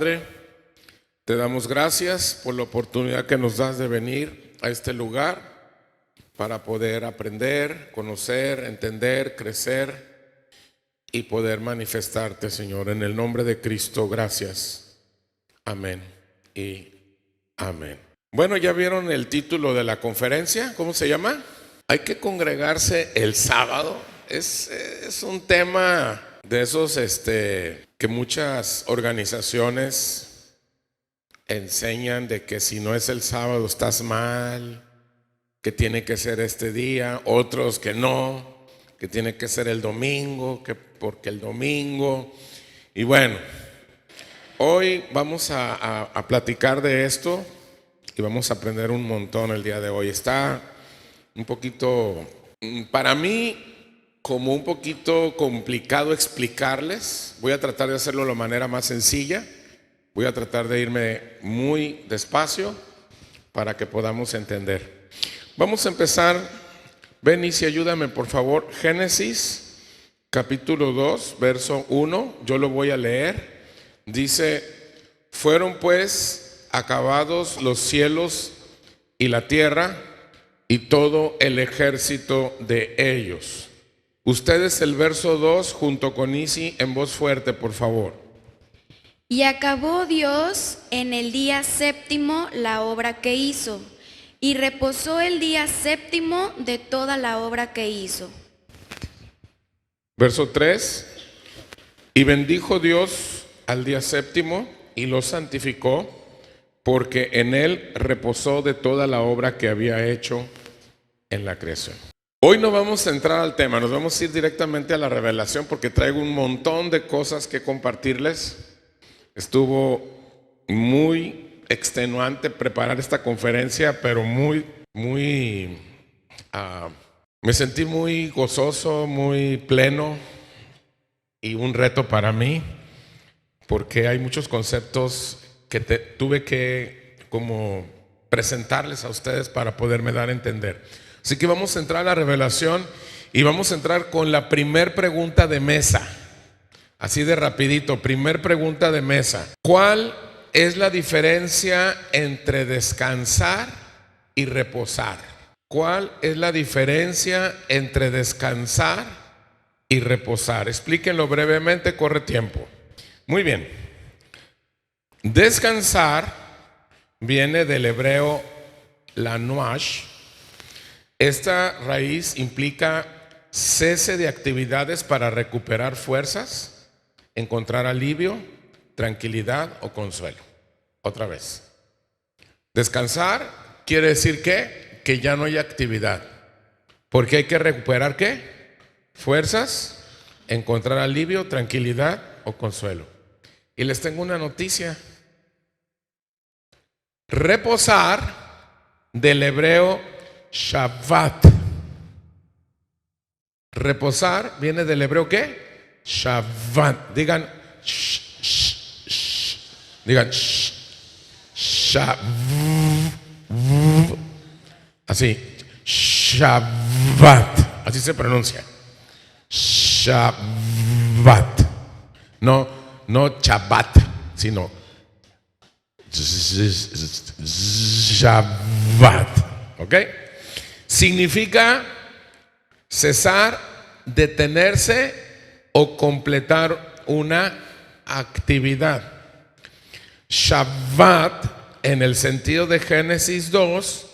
Padre, te damos gracias por la oportunidad que nos das de venir a este lugar para poder aprender, conocer, entender, crecer y poder manifestarte, Señor. En el nombre de Cristo, gracias. Amén y amén. Bueno, ¿ya vieron el título de la conferencia? ¿Cómo se llama? Hay que congregarse el sábado. Es un tema de esos que muchas organizaciones enseñan, de que si no es el sábado estás mal, que tiene que ser este día, otros que no, que tiene que ser el domingo, que porque el domingo. Y bueno, hoy vamos a platicar de esto y vamos a aprender un montón el día de hoy. Está un poquito, para mí, como un poquito complicado explicarles. Voy a tratar de hacerlo de la manera más sencilla. Voy a tratar de irme muy despacio para que podamos entender. Vamos a empezar. Benicio, ayúdame por favor. Génesis capítulo 2, verso 1. Yo lo voy a leer. Dice: fueron pues acabados los cielos y la tierra y todo el ejército de ellos. Ustedes el verso 2 junto con Isi en voz fuerte, por favor. Y acabó Dios en el día séptimo la obra que hizo, y reposó el día séptimo de toda la obra que hizo. Verso 3. Y bendijo Dios al día séptimo y lo santificó, porque en él reposó de toda la obra que había hecho en la creación. Hoy no vamos a entrar al tema, nos vamos a ir directamente a la revelación, porque traigo un montón de cosas que compartirles. Estuvo muy extenuante preparar esta conferencia, pero me sentí muy gozoso, muy pleno y un reto para mí, porque hay muchos conceptos que tuve que como presentarles a ustedes para poderme dar a entender. Así que vamos a entrar a la revelación y vamos a entrar con la primer pregunta de mesa. Así de rapidito, primer pregunta de mesa. ¿Cuál es la diferencia entre descansar y reposar? ¿Cuál es la diferencia entre descansar y reposar? Explíquenlo brevemente, corre tiempo. Muy bien. Descansar viene del hebreo lanuash. Esta raíz implica cese de actividades para recuperar fuerzas, encontrar alivio, tranquilidad o consuelo. Otra vez. Descansar quiere decir que ya no hay actividad. Porque hay que recuperar ¿qué? Fuerzas, encontrar alivio, tranquilidad o consuelo. Y les tengo una noticia. Reposar del hebreo Shabbat. Reposar viene del hebreo ¿qué? Shabbat. Digan digan Shabbat. Así. Shabbat. Así se pronuncia. Shabbat. No Shabbat, sino Shabbat. ¿Ok? Significa cesar, detenerse o completar una actividad. Shabbat, en el sentido de Génesis 2,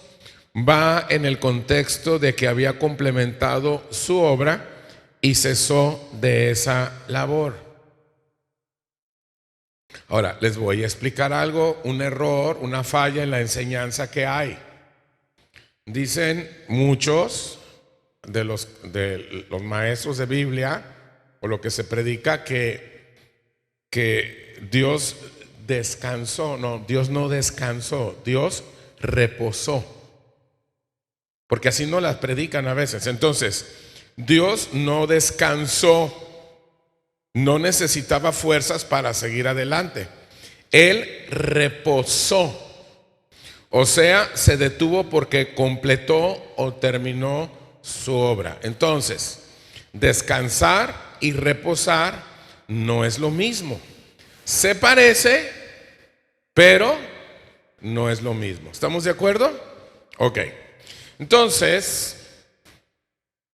va en el contexto de que había complementado su obra y cesó de esa labor. Ahora, les voy a explicar algo, un error, una falla en la enseñanza que hay. Dicen muchos de los maestros de Biblia, o lo que se predica, que Dios descansó. No, Dios no descansó, Dios reposó. Porque así no las predican a veces. Entonces, Dios no descansó, no necesitaba fuerzas para seguir adelante. Él reposó. O sea, se detuvo porque completó o terminó su obra. Entonces, descansar y reposar no es lo mismo. Se parece, pero no es lo mismo. ¿Estamos de acuerdo? Ok. Entonces,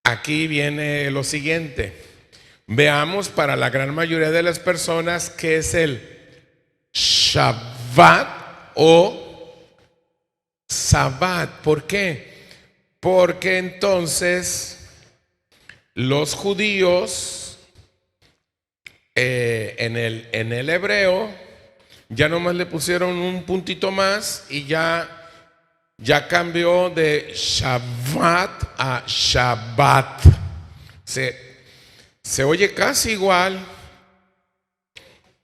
aquí viene lo siguiente. Veamos para la gran mayoría de las personas qué es el Shabbat o Sabbat. ¿Por qué? Porque entonces los judíos en el hebreo ya nomás le pusieron un puntito más y ya cambió de Shabbat a Shabbat. Se oye casi igual,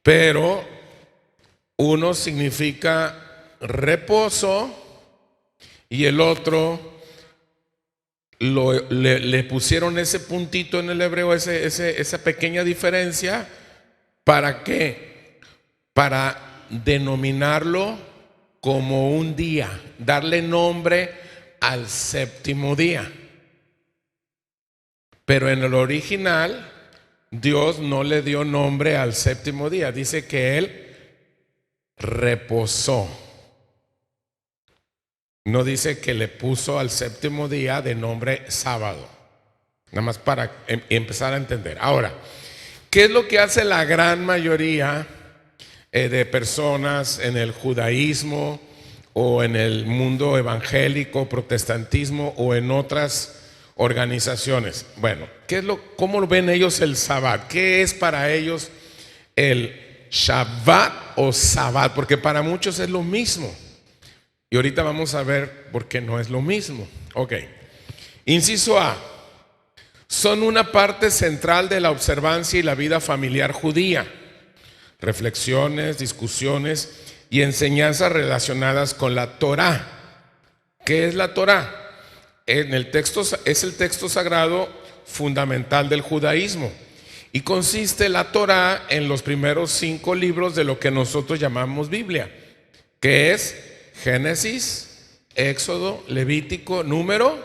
pero uno significa reposo y el otro le pusieron ese puntito en el hebreo, esa pequeña diferencia. ¿Para qué? Para denominarlo como un día, darle nombre al séptimo día. Pero en el original, Dios no le dio nombre al séptimo día. Dice que Él reposó. No dice que le puso al séptimo día de nombre sábado. Nada más para empezar a entender. Ahora, ¿qué es lo que hace la gran mayoría de personas en el judaísmo o en el mundo evangélico, protestantismo o en otras organizaciones? Bueno, ¿cómo ven ellos el Sabbat? ¿Qué es para ellos el Shabbat o Sabbat? Porque para muchos es lo mismo. Y ahorita vamos a ver por qué no es lo mismo. Ok. Inciso A. Son una parte central de la observancia y la vida familiar judía. Reflexiones, discusiones y enseñanzas relacionadas con la Torá. ¿Qué es la Torá? Es el texto sagrado fundamental del judaísmo y consiste la Torá en los primeros 5 libros de lo que nosotros llamamos Biblia, que es Génesis, Éxodo, Levítico, Número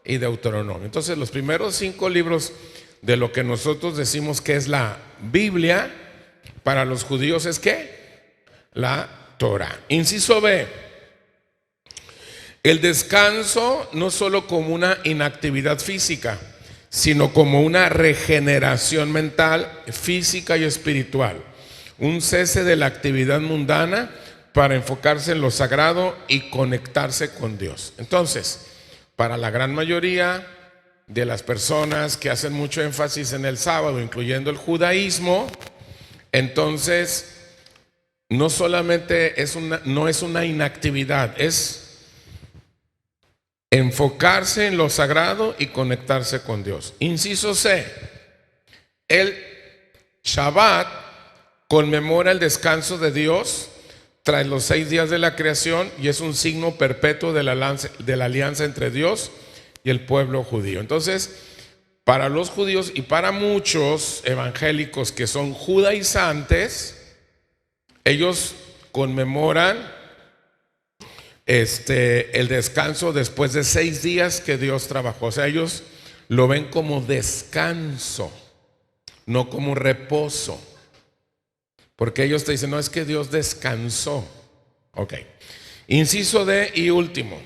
y Deuteronomio. Entonces los primeros 5 libros de lo que nosotros decimos que es la Biblia, para los judíos es ¿qué? La Torá. Inciso B. El descanso no solo como una inactividad física, sino como una regeneración mental, física y espiritual. Un cese de la actividad mundana para enfocarse en lo sagrado y conectarse con Dios. Entonces, para la gran mayoría de las personas que hacen mucho énfasis en el sábado, incluyendo el judaísmo, entonces no solamente no es una inactividad, es enfocarse en lo sagrado y conectarse con Dios. Inciso C. El Shabbat conmemora el descanso de Dios tras los 6 días de la creación y es un signo perpetuo de la alianza entre Dios y el pueblo judío. Entonces, para los judíos y para muchos evangélicos que son judaizantes, ellos conmemoran el descanso después de 6 días que Dios trabajó. O sea, ellos lo ven como descanso, no como reposo. Porque ellos te dicen, no, es que Dios descansó. Ok. Inciso D y último.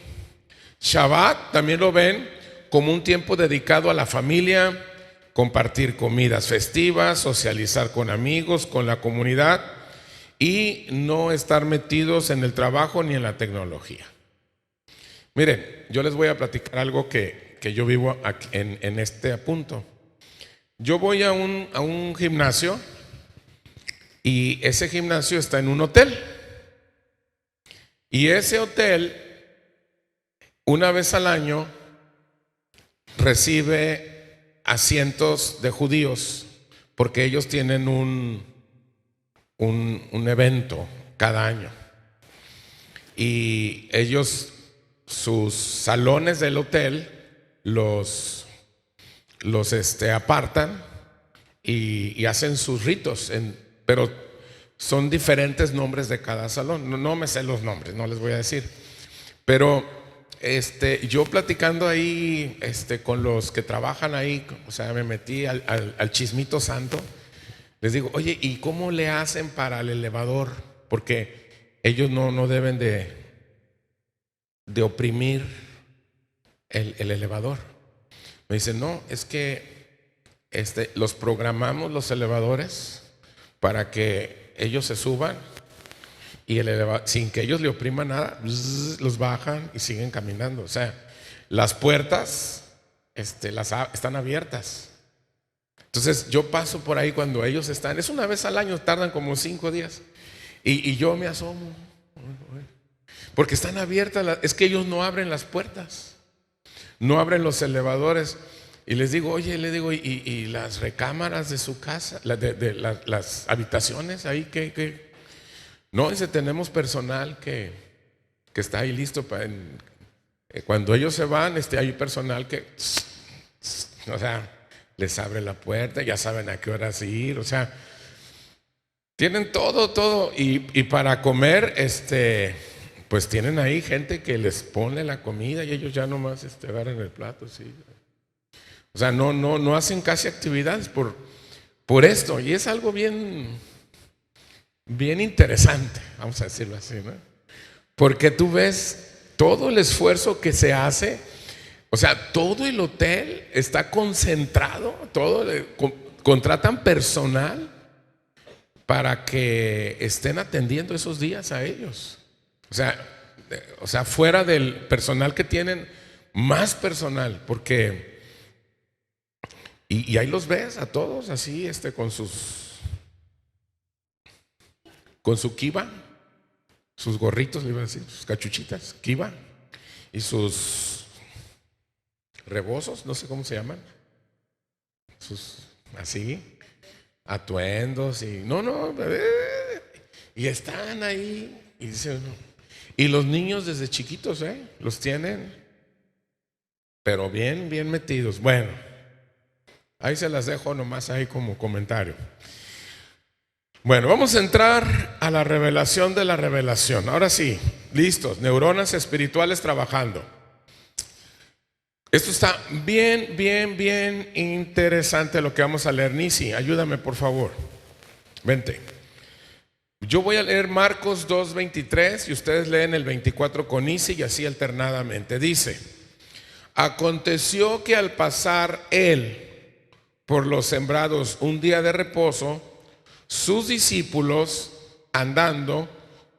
Shabbat también lo ven como un tiempo dedicado a la familia, compartir comidas festivas, socializar con amigos, con la comunidad y no estar metidos en el trabajo ni en la tecnología. Miren, yo les voy a platicar algo que yo vivo aquí en este punto. Yo voy a un gimnasio y ese gimnasio está en un hotel. Y ese hotel, una vez al año, recibe a cientos de judíos porque ellos tienen un evento cada año. Y ellos, sus salones del hotel los apartan y hacen sus ritos, pero son diferentes nombres de cada salón. No me sé los nombres, no les voy a decir. Pero yo platicando ahí con los que trabajan ahí, o sea, me metí al chismito santo. Les digo, oye, ¿y cómo le hacen para el elevador? Porque ellos no deben de oprimir el elevador. Me dicen, no, es que los programamos los elevadores para que ellos se suban y el elevador, sin que ellos le opriman nada, los bajan y siguen caminando. O sea, las puertas están abiertas. Entonces yo paso por ahí cuando ellos están, es una vez al año, tardan como 5 días, y yo me asomo, porque están abiertas, es que ellos no abren las puertas, no abren los elevadores. Y les digo, oye, y las recámaras de su casa, las habitaciones ahí, ¿qué? No, dice, tenemos personal que está ahí listo para cuando ellos se van, hay personal que, o sea, les abre la puerta, ya saben a qué horas ir, o sea, tienen todo, y para comer, pues tienen ahí gente que les pone la comida y ellos ya nomás agarran el plato, sí. O sea, no hacen casi actividades por esto, y es algo bien interesante, vamos a decirlo así, ¿no? Porque tú ves todo el esfuerzo que se hace, o sea, todo el hotel está concentrado, contratan personal para que estén atendiendo esos días a ellos. O sea, fuera del personal que tienen, más personal, porque y ahí los ves a todos así, con su kiva, sus gorritos, le iba a decir, sus cachuchitas, kiva, y sus rebozos, no sé cómo se llaman, sus así, atuendos, y y están ahí, y dice uno, y los niños desde chiquitos, los tienen, pero bien metidos. Bueno, ahí se las dejo nomás ahí como comentario. Bueno, vamos a entrar a la revelación de la revelación. Ahora sí, listos, neuronas espirituales trabajando. Esto está bien interesante lo que vamos a leer. Nisi, ayúdame por favor. Vente. Yo voy a leer Marcos 2:23 y ustedes leen el 24 con Nisi y así alternadamente. Dice: aconteció que al pasar él por los sembrados un día de reposo, sus discípulos, andando,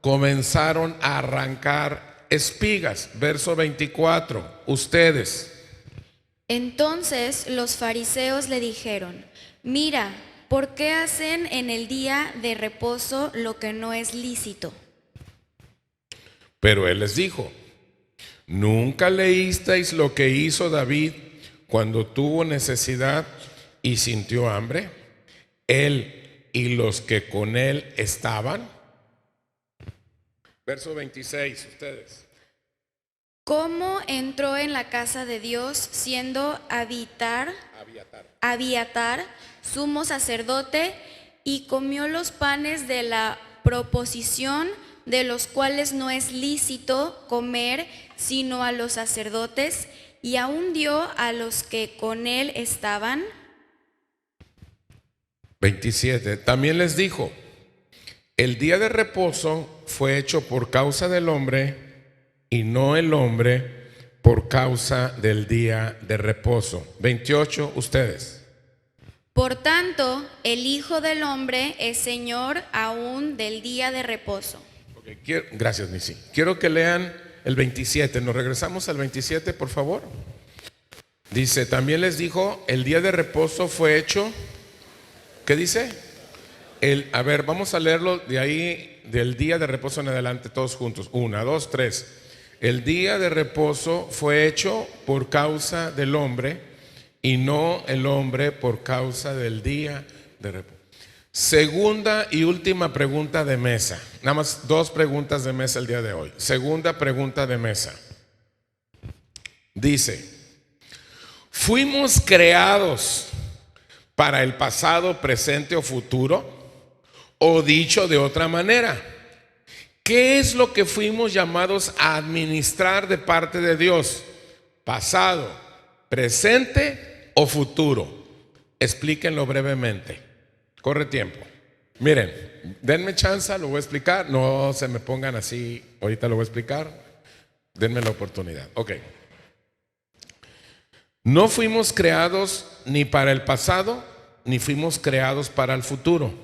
comenzaron a arrancar espigas. Verso 24, ustedes. Entonces los fariseos le dijeron: mira, ¿por qué hacen en el día de reposo lo que no es lícito? Pero él les dijo: ¿nunca leísteis lo que hizo David cuando tuvo necesidad y sintió hambre? Él y los que con él estaban. Verso 26, ustedes. ¿Cómo entró en la casa de Dios siendo Abiatar, sumo sacerdote, y comió los panes de la proposición, de los cuales no es lícito comer sino a los sacerdotes, y aún dio a los que con él estaban? 27. También les dijo: el día de reposo fue hecho por causa del hombre, y no el hombre por causa del día de reposo. 28, ustedes. Por tanto, el Hijo del Hombre es Señor aún del día de reposo. Okay, gracias, Nisi. Quiero que lean el 27. Nos regresamos al 27, por favor. Dice: también les dijo, el día de reposo fue hecho. ¿Qué dice? A ver, vamos a leerlo de ahí, del día de reposo en adelante, todos juntos. 1, 2, 3. El día de reposo fue hecho por causa del hombre, y no el hombre por causa del día de reposo. Segunda y última pregunta de mesa. Nada más 2 preguntas de mesa el día de hoy. Segunda pregunta de mesa. Dice: ¿fuimos creados para el pasado, presente o futuro? O dicho de otra manera, ¿qué es lo que fuimos llamados a administrar de parte de Dios? ¿Pasado, presente o futuro? Explíquenlo brevemente. Corre tiempo. Miren, denme chance, lo voy a explicar. No se me pongan así, ahorita lo voy a explicar. Denme la oportunidad. Ok. No fuimos creados ni para el pasado, ni fuimos creados para el futuro.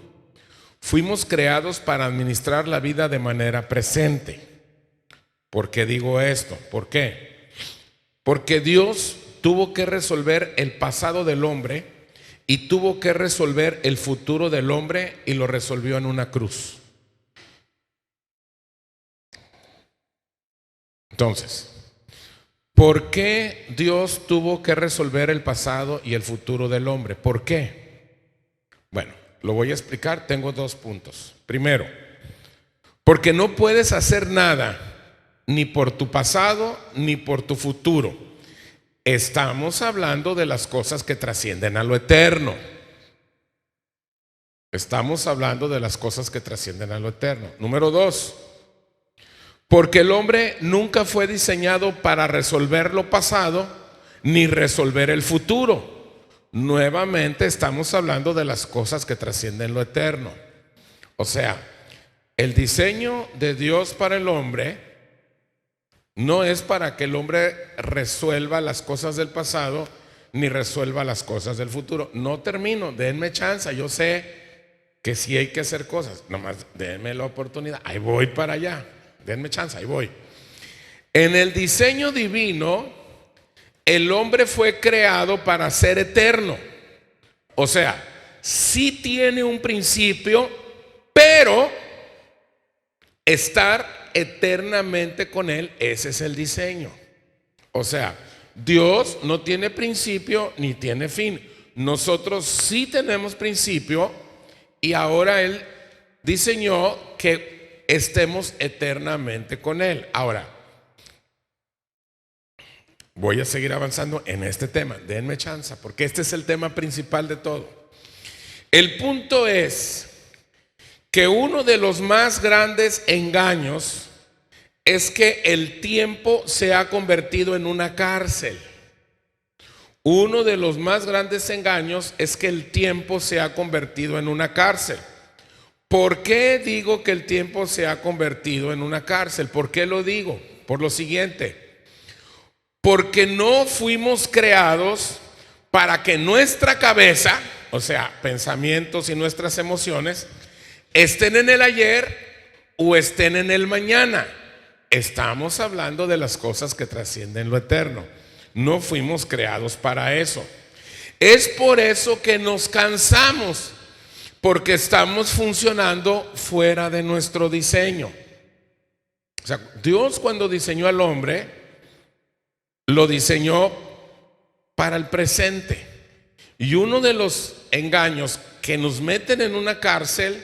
Fuimos creados para administrar la vida de manera presente. ¿Por qué digo esto? ¿Por qué? Porque Dios tuvo que resolver el pasado del hombre y tuvo que resolver el futuro del hombre y lo resolvió en una cruz. Entonces, ¿por qué Dios tuvo que resolver el pasado y el futuro del hombre? ¿Por qué? Bueno, lo voy a explicar. Tengo 2 puntos. Primero, porque no puedes hacer nada ni por tu pasado ni por tu futuro. Estamos hablando de las cosas que trascienden a lo eterno. Estamos hablando de las cosas que trascienden a lo eterno. Número 2, porque el hombre nunca fue diseñado para resolver lo pasado ni resolver el futuro. Nuevamente estamos hablando de las cosas que trascienden lo eterno. O sea, el diseño de Dios para el hombre no es para que el hombre resuelva las cosas del pasado ni resuelva las cosas del futuro. No termino, denme chance. Yo sé que sí hay que hacer cosas, nomás denme la oportunidad. Ahí voy para allá. Denme chance, ahí voy. En el diseño divino, el hombre fue creado para ser eterno. O sea, sí tiene un principio, pero estar eternamente con él, ese es el diseño. O sea, Dios no tiene principio ni tiene fin. Nosotros sí tenemos principio y ahora Él diseñó que estemos eternamente con Él. Ahora, voy a seguir avanzando en este tema. Denme chance, porque este es el tema principal de todo. El punto es que uno de los más grandes engaños es que el tiempo se ha convertido en una cárcel. Uno de los más grandes engaños es que el tiempo se ha convertido en una cárcel. ¿Por qué digo que el tiempo se ha convertido en una cárcel? ¿Por qué lo digo? Por lo siguiente. Porque no fuimos creados para que nuestra cabeza, o sea, pensamientos y nuestras emociones, estén en el ayer o estén en el mañana. Estamos hablando de las cosas que trascienden lo eterno. No fuimos creados para eso. Es por eso que nos cansamos, porque estamos funcionando fuera de nuestro diseño. O sea, Dios cuando diseñó al hombre, lo diseñó para el presente. Y uno de los engaños que nos meten en una cárcel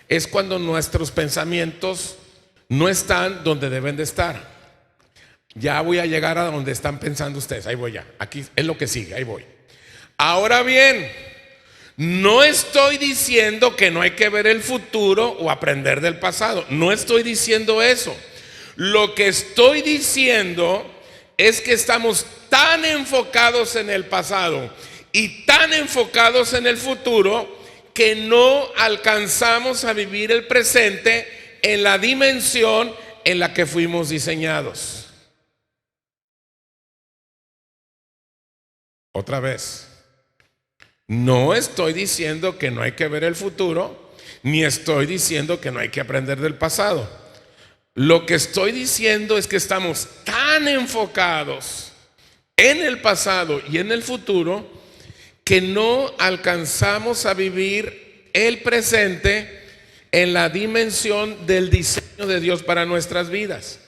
es cuando nuestros pensamientos no están donde deben de estar. Ya voy a llegar a donde están pensando ustedes. Ahí voy ya. Aquí es lo que sigue. Ahí voy. Ahora bien, no estoy diciendo que no hay que ver el futuro o aprender del pasado. No estoy diciendo eso. Lo que estoy diciendo es que estamos tan enfocados en el pasado y tan enfocados en el futuro que no alcanzamos a vivir el presente en la dimensión en la que fuimos diseñados. Otra vez, no estoy diciendo que no hay que ver el futuro, ni estoy diciendo que no hay que aprender del pasado. Lo que estoy diciendo es que estamos tan enfocados en el pasado y en el futuro que no alcanzamos a vivir el presente en la dimensión del diseño de Dios para nuestras vidas.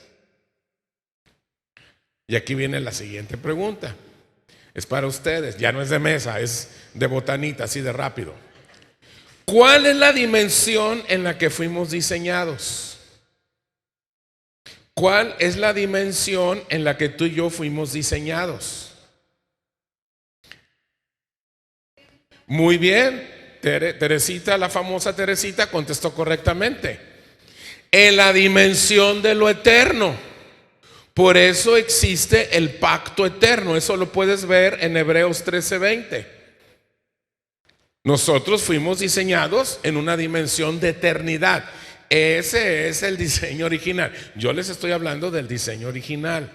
Y aquí viene la siguiente pregunta. Es para ustedes, ya no es de mesa, es de botanita, así de rápido. ¿Cuál es la dimensión en la que fuimos diseñados? ¿Cuál es la dimensión en la que tú y yo fuimos diseñados? Muy bien, Teresita, la famosa Teresita, contestó correctamente. En la dimensión de lo eterno. Por eso existe el pacto eterno. Eso lo puedes ver en Hebreos 13:20. Nosotros fuimos diseñados en una dimensión de eternidad. Ese es el diseño original. Yo les estoy hablando del diseño original.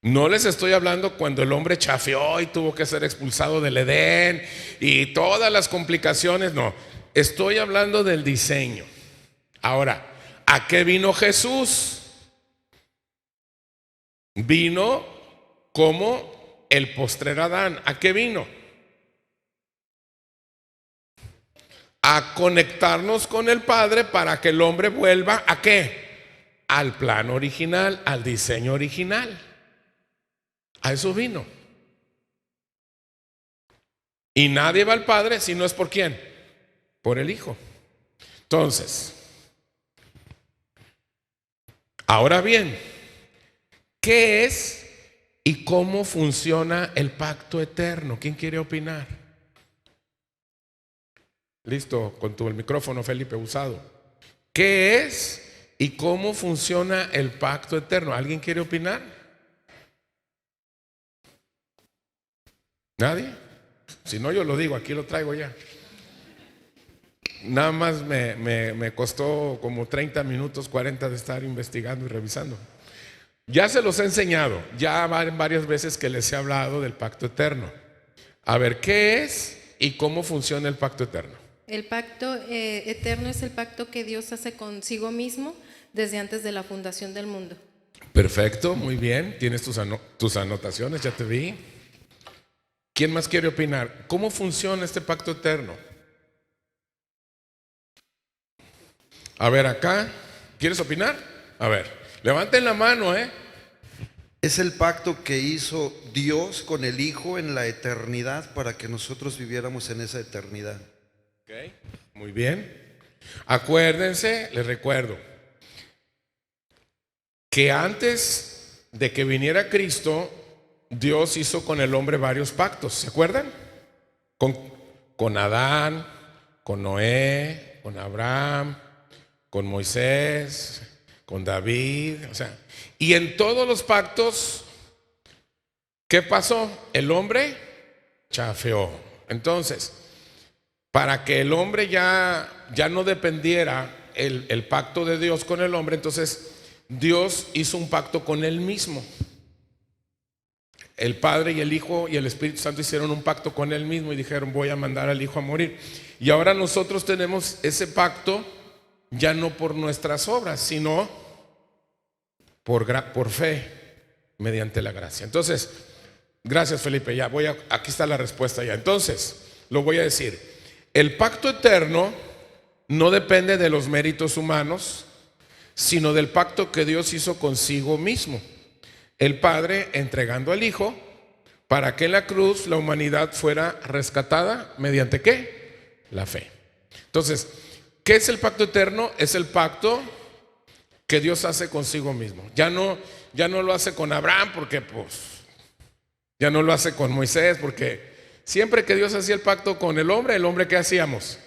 No les estoy hablando cuando el hombre chafeó y tuvo que ser expulsado del Edén y todas las complicaciones. No, estoy hablando del diseño. Ahora, ¿a qué vino Jesús? Vino como el postrer Adán. ¿A qué vino? A conectarnos con el Padre para que el hombre vuelva ¿a qué? Al plan original, al diseño original. A eso vino. Y nadie va al Padre si no es por ¿quién? Por el Hijo. Entonces, ahora bien, ¿qué es y cómo funciona el pacto eterno? ¿Quién quiere opinar? Listo, con el micrófono, Felipe, usado. ¿Qué es y cómo funciona el pacto eterno? ¿Alguien quiere opinar? ¿Nadie? Si no, yo lo digo, aquí lo traigo ya. Nada más me costó como 30 minutos, 40 de estar investigando y revisando. Ya se los he enseñado, ya varias veces que les he hablado del pacto eterno. A ver, ¿qué es y cómo funciona el pacto eterno? El pacto eterno es el pacto que Dios hace consigo mismo desde antes de la fundación del mundo. Perfecto, muy bien. Tienes tus anotaciones, ya te vi. ¿Quién más quiere opinar? ¿Cómo funciona este pacto eterno? A ver, acá, ¿quieres opinar? A ver, levanten la mano, Es el pacto que hizo Dios con el Hijo en la eternidad para que nosotros viviéramos en esa eternidad. Okay, muy bien. Acuérdense, les recuerdo, que antes de que viniera Cristo, Dios hizo con el hombre varios pactos, ¿se acuerdan? Con Adán, con Noé, con Abraham, con Moisés, con David, o sea, y en todos los pactos, ¿qué pasó? El hombre chafeó. Entonces, para que el hombre ya no dependiera el pacto de Dios con el hombre, entonces Dios hizo un pacto con él mismo. El Padre y el Hijo y el Espíritu Santo hicieron un pacto con él mismo y dijeron: voy a mandar al Hijo a morir. Y ahora nosotros tenemos ese pacto ya no por nuestras obras, sino por fe, mediante la gracia. Entonces, gracias, Felipe, ya aquí está la respuesta ya. Entonces, lo voy a decir. El pacto eterno no depende de los méritos humanos, sino del pacto que Dios hizo consigo mismo. El Padre entregando al Hijo para que en la cruz la humanidad fuera rescatada mediante ¿qué? La fe. Entonces, ¿qué es el pacto eterno? Es el pacto que Dios hace consigo mismo. Ya no lo hace con Abraham porque ya no lo hace con Moisés, porque siempre que Dios hacía el pacto con el hombre ¿qué hacíamos?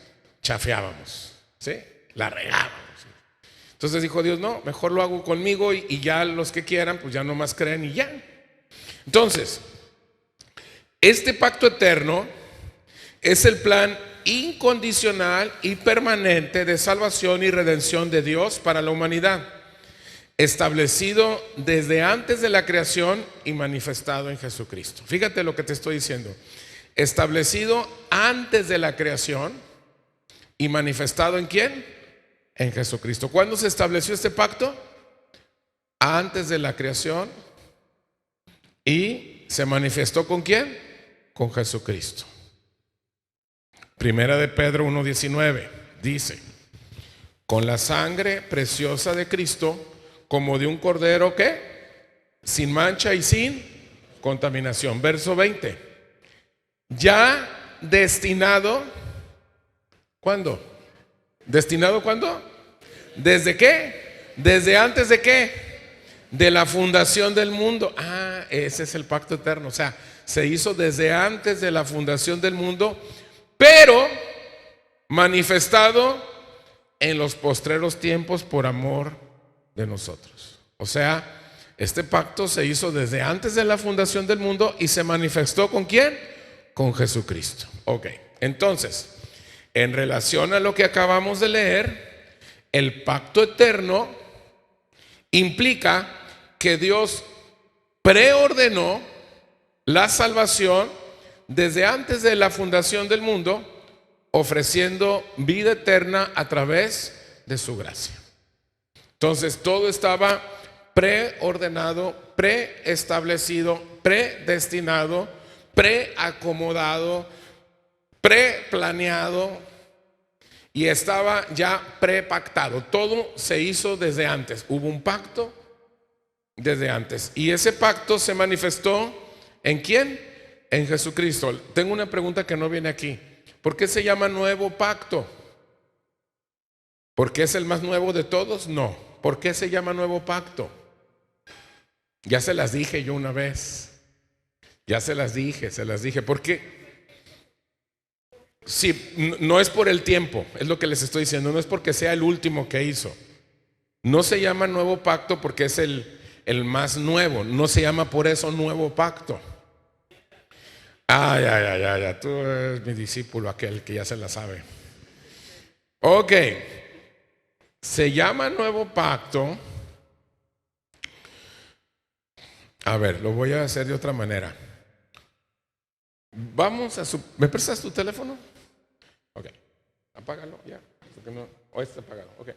Chafeábamos, ¿sí? La regábamos. Entonces dijo Dios: no, mejor lo hago conmigo y ya los que quieran pues ya nomás creen y ya. Entonces, este pacto eterno es el plan incondicional y permanente de salvación y redención de Dios para la humanidad, establecido desde antes de la creación y manifestado en Jesucristo. Fíjate lo que te estoy diciendo. Establecido antes de la creación y manifestado ¿en quién? En Jesucristo. ¿Cuándo se estableció este pacto? Antes de la creación. ¿Y se manifestó con quién? Con Jesucristo. Primera de Pedro 1:19 dice: con la sangre preciosa de Cristo, como de un cordero ¿qué? Sin mancha y sin contaminación. Verso 20. Ya destinado, ¿cuándo? ¿Destinado cuándo? ¿Desde qué? ¿Desde antes de qué? De la fundación del mundo. Ese es el pacto eterno. O sea, se hizo desde antes de la fundación del mundo, pero manifestado en los postreros tiempos por amor de nosotros. O sea, este pacto se hizo desde antes de la fundación del mundo y se manifestó ¿con quién? Con Jesucristo. Ok. Entonces, en relación a lo que acabamos de leer, el pacto eterno implica que Dios preordenó la salvación desde antes de la fundación del mundo, ofreciendo vida eterna a través de su gracia. Entonces todo estaba preordenado, preestablecido, predestinado, preacomodado, preplaneado y estaba ya prepactado. Todo se hizo desde antes. Hubo un pacto desde antes. Y ese pacto se manifestó ¿en quién? En Jesucristo. Tengo una pregunta que no viene aquí. ¿Por qué se llama nuevo pacto? ¿Porque es el más nuevo de todos? No. ¿Por qué se llama nuevo pacto? Ya se las dije yo una vez. Ya se las dije. Porque sí, no es por el tiempo, es lo que les estoy diciendo. No es porque sea el último que hizo. No se llama nuevo pacto porque es el más nuevo. No se llama por eso nuevo pacto. Ya. Tú eres mi discípulo, aquel que ya se la sabe. Ok. Se llama nuevo pacto. A ver, lo voy a hacer de otra manera. ¿Me prestas tu teléfono? Ok. Apágalo ya. O está apagado. Ok.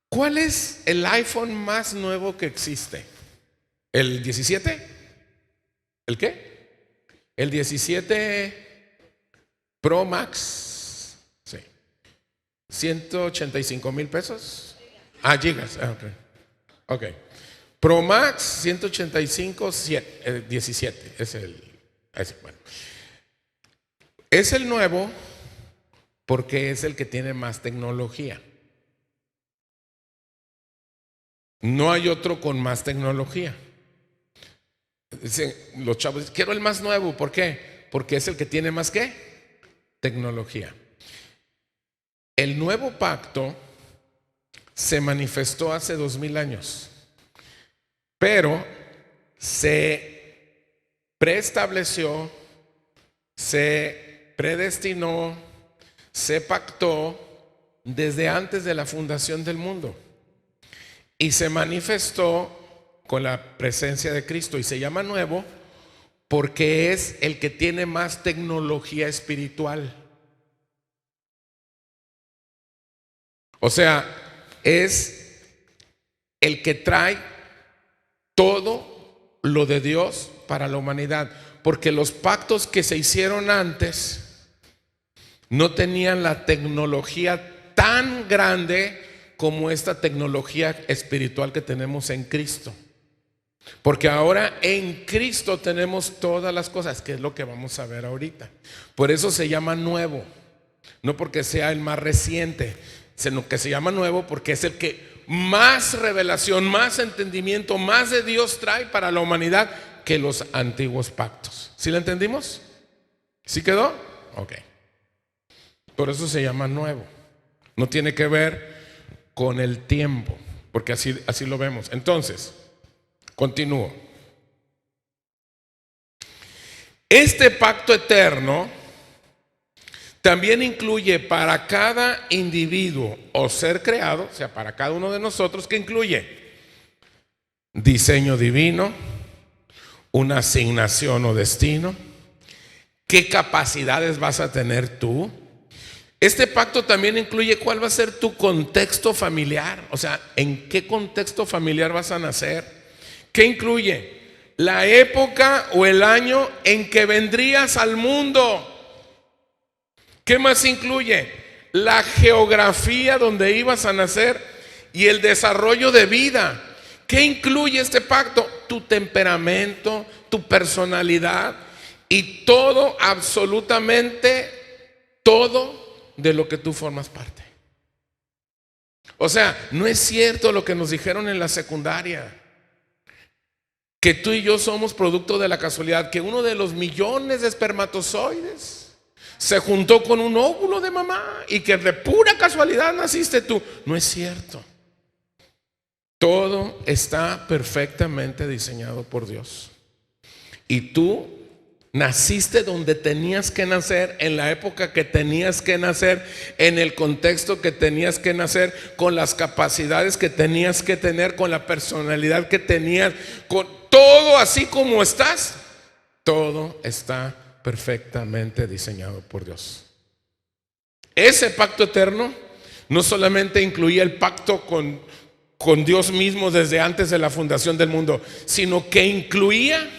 ¿Cuál es el iPhone más nuevo que existe? ¿El 17? ¿El qué? El 17 Pro Max. Sí. 185,000 pesos. Gigas. Ok. Pro Max 185, 17. Bueno. Es el nuevo porque es el que tiene más tecnología. No hay otro con más tecnología. Dicen los chavos, quiero el más nuevo. ¿Por qué? Porque es el que tiene más ¿qué? Tecnología. El nuevo pacto se manifestó hace 2000 años, pero se preestableció, se predestinó, se pactó desde antes de la fundación del mundo y se manifestó con la presencia de Cristo y se llama nuevo porque es el que tiene más tecnología espiritual. O sea, es el que trae todo lo de Dios para la humanidad, porque los pactos que se hicieron antes no tenían la tecnología tan grande como esta tecnología espiritual que tenemos en Cristo. Porque ahora en Cristo tenemos todas las cosas, que es lo que vamos a ver ahorita. Por eso se llama nuevo, no porque sea el más reciente, sino que se llama nuevo porque es el que más revelación, más entendimiento, más de Dios trae para la humanidad que los antiguos pactos. ¿Sí lo entendimos? ¿Sí quedó? Ok. Por eso se llama nuevo. No tiene que ver con el tiempo, porque así lo vemos. Entonces, continúo. Este pacto eterno también incluye para cada individuo o ser creado, o sea, para cada uno de nosotros, que incluye diseño divino, una asignación o destino, qué capacidades vas a tener tú. Este pacto también incluye cuál va a ser tu contexto familiar, o sea, en qué contexto familiar vas a nacer. ¿Qué incluye? La época o el año en que vendrías al mundo. ¿Qué más incluye? La geografía donde ibas a nacer y el desarrollo de vida. ¿Qué incluye este pacto? Tu temperamento, tu personalidad y todo, absolutamente todo de lo que tú formas parte. O sea, no es cierto lo que nos dijeron en la secundaria, que tú y yo somos producto de la casualidad, que uno de los millones de espermatozoides se juntó con un óvulo de mamá y que de pura casualidad naciste tú. No es cierto. Todo está perfectamente diseñado por Dios. Y tú Naciste donde tenías que nacer, en la época que tenías que nacer, en el contexto que tenías que nacer, con las capacidades que tenías que tener, con la personalidad que tenías, con todo así como estás. Todo está perfectamente diseñado por Dios. Ese pacto eterno no solamente incluía el pacto con Dios mismo desde antes de la fundación del mundo, sino que incluía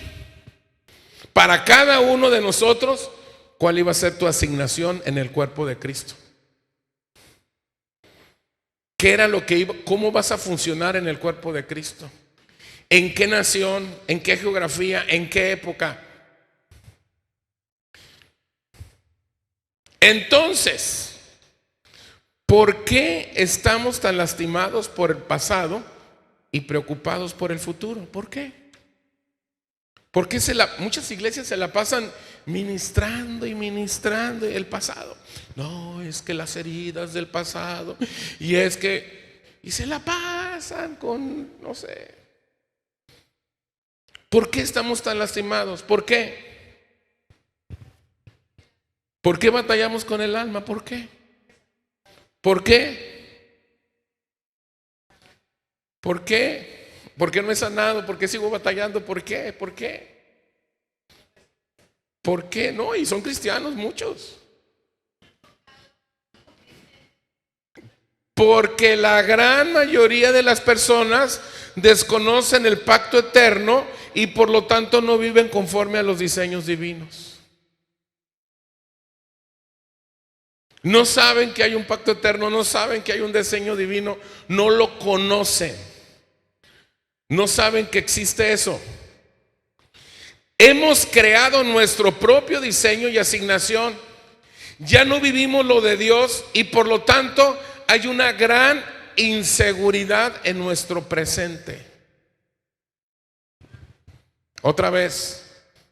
para cada uno de nosotros cuál iba a ser tu asignación en el cuerpo de Cristo. ¿Qué era lo que iba? ¿Cómo vas a funcionar en el cuerpo de Cristo? ¿En qué nación? ¿En qué geografía? ¿En qué época? Entonces, ¿por qué estamos tan lastimados por el pasado y preocupados por el futuro? ¿Por qué? Porque muchas iglesias se la pasan ministrando y ministrando el pasado. No, es que las heridas del pasado. Y se la pasan con, no sé. ¿Por qué estamos tan lastimados? ¿Por qué? ¿Por qué batallamos con el alma? ¿Por qué? ¿Por qué? ¿Por qué? ¿Por qué no he sanado? ¿Por qué sigo batallando? ¿Por qué? ¿Por qué? ¿Por qué? No, y son cristianos muchos. Porque la gran mayoría de las personas desconocen el pacto eterno y por lo tanto no viven conforme a los diseños divinos. No saben que hay un pacto eterno, no saben que hay un diseño divino, no lo conocen. No saben que existe eso. Hemos creado nuestro propio diseño y asignación. Ya no vivimos lo de Dios y por lo tanto hay una gran inseguridad en nuestro presente. Otra vez,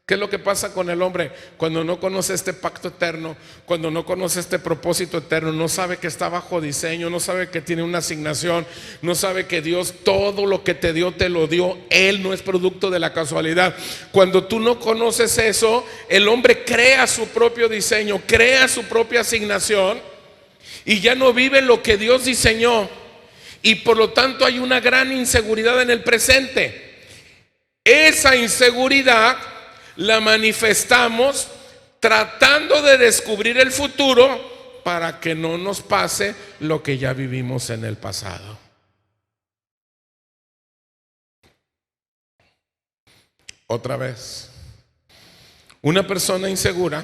¿qué es lo que pasa con el hombre cuando no conoce este pacto eterno? Cuando no conoce este propósito eterno, no sabe que está bajo diseño, no sabe que tiene una asignación, no sabe que Dios todo lo que te dio, te lo dio. Él no es producto de la casualidad. Cuando tú no conoces eso, el hombre crea su propio diseño, crea su propia asignación y ya no vive lo que Dios diseñó. Y por lo tanto hay una gran inseguridad en el presente. Esa inseguridad la manifestamos tratando de descubrir el futuro para que no nos pase lo que ya vivimos en el pasado. Otra vez, una persona insegura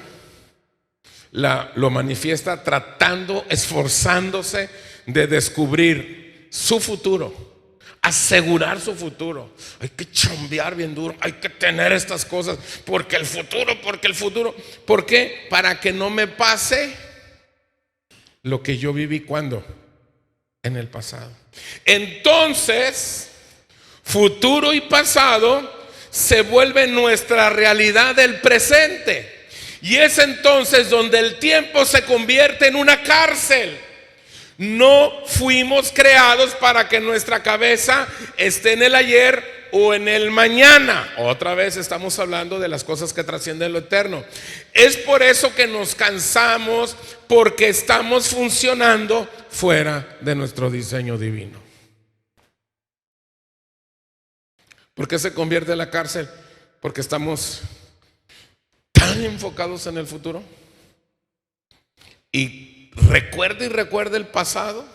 lo manifiesta tratando, esforzándose de descubrir su futuro, asegurar su futuro. Hay que chambear bien duro, hay que tener estas cosas, porque el futuro. ¿Por qué? Para que no me pase lo que yo viví cuando en el pasado. Entonces, futuro y pasado se vuelven nuestra realidad del presente. Y es entonces donde el tiempo se convierte en una cárcel. No fuimos creados para que nuestra cabeza esté en el ayer o en el mañana. Otra vez estamos hablando de las cosas que trascienden lo eterno. Es por eso que nos cansamos, porque estamos funcionando fuera de nuestro diseño divino. ¿Por qué se convierte en la cárcel? Porque estamos tan enfocados en el futuro y recuerda el pasado,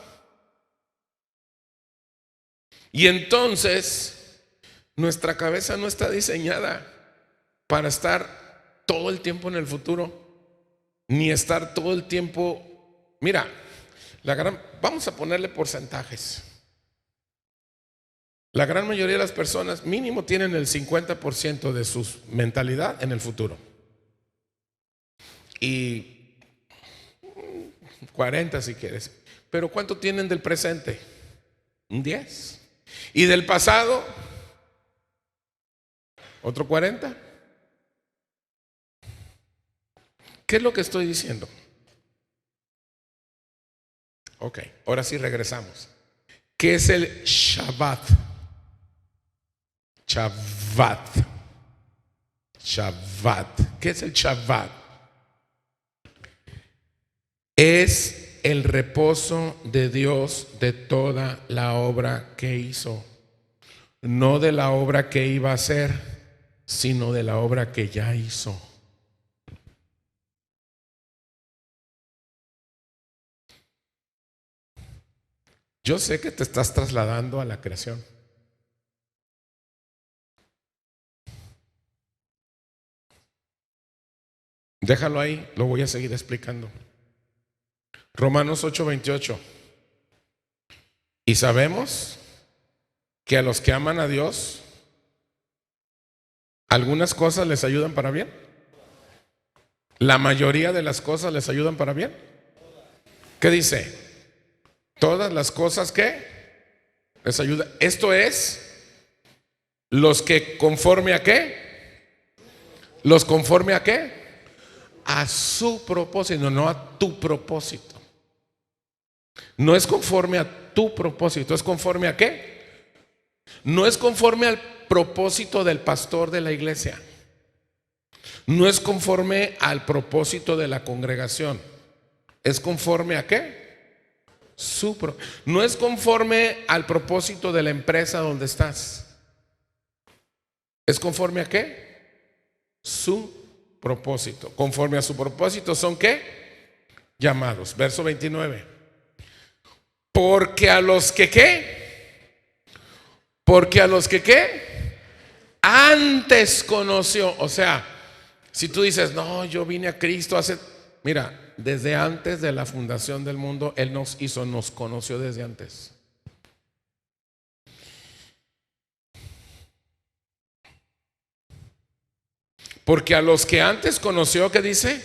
y entonces nuestra cabeza no está diseñada para estar todo el tiempo en el futuro, ni estar todo el tiempo. Mira, vamos a ponerle porcentajes. La gran mayoría de las personas mínimo tienen el 50% de su mentalidad en el futuro y 40 si quieres. Pero ¿cuánto tienen del presente? Un 10. ¿Y del pasado? ¿Otro 40? ¿Qué es lo que estoy diciendo? Ok, ahora sí regresamos. ¿Qué es el Shabbat? Shabbat. ¿Qué es el Shabbat? Es el reposo de Dios de toda la obra que hizo. No de la obra que iba a hacer, sino de la obra que ya hizo. Yo sé que te estás trasladando a la creación. Déjalo ahí, lo voy a seguir explicando. Romanos 8:28. Y sabemos que a los que aman a Dios, algunas cosas les ayudan para bien. La mayoría de las cosas les ayudan para bien. ¿Qué dice? Todas las cosas que les ayudan. Esto es, los que conforme a qué. ¿Los conforme a qué? A su propósito, no a tu propósito. No es conforme a tu propósito, es conforme a qué. No es conforme al propósito del pastor de la iglesia. No es conforme al propósito de la congregación. ¿Es conforme a qué? No es conforme al propósito de la empresa donde estás. ¿Es conforme a qué? Su propósito. Conforme a su propósito son ¿qué? Llamados. Verso 29. Porque a los que ¿qué? Porque a los que ¿qué? Antes conoció. O sea, si tú dices, no, yo vine a Cristo hace... Mira, desde antes de la fundación del mundo, Él nos hizo, nos conoció desde antes. Porque a los que antes conoció, ¿qué dice?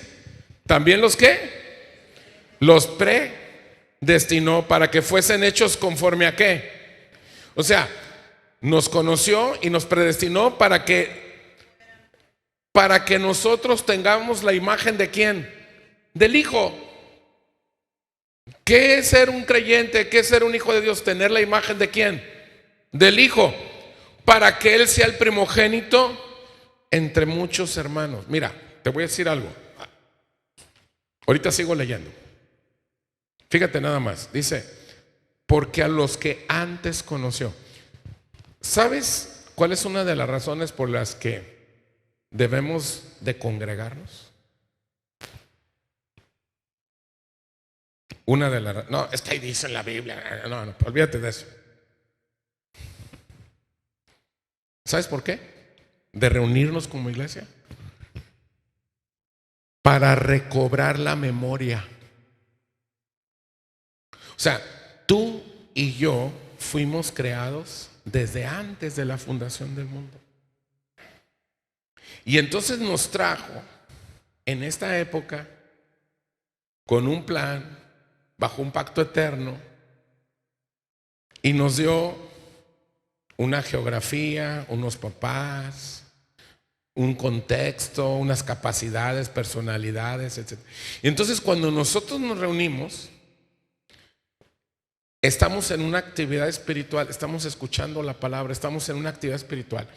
También los ¿qué? Los predestinó para que fuesen hechos conforme a ¿qué? O sea, nos conoció y nos predestinó para que nosotros tengamos la imagen ¿de quién? Del Hijo. ¿Qué es ser un creyente? ¿Qué es ser un hijo de Dios? Tener la imagen ¿de quién? Del Hijo, para que Él sea el primogénito entre muchos hermanos. Mira, te voy a decir algo. Ahorita sigo leyendo. Fíjate nada más. Dice, porque a los que antes conoció. ¿Sabes cuál es una de las razones por las que debemos de congregarnos? Una de las... No, es que ahí dice en la Biblia. No, olvídate de eso. ¿Sabes por qué? De reunirnos como iglesia. Para recobrar la memoria. O sea, tú y yo fuimos creados desde antes de la fundación del mundo. Y entonces nos trajo en esta época con un plan, bajo un pacto eterno, y nos dio una geografía, unos papás, un contexto, unas capacidades, personalidades, etc. Y entonces cuando nosotros nos reunimos, estamos en una actividad espiritual, estamos escuchando la palabra, estamos en una actividad espiritual.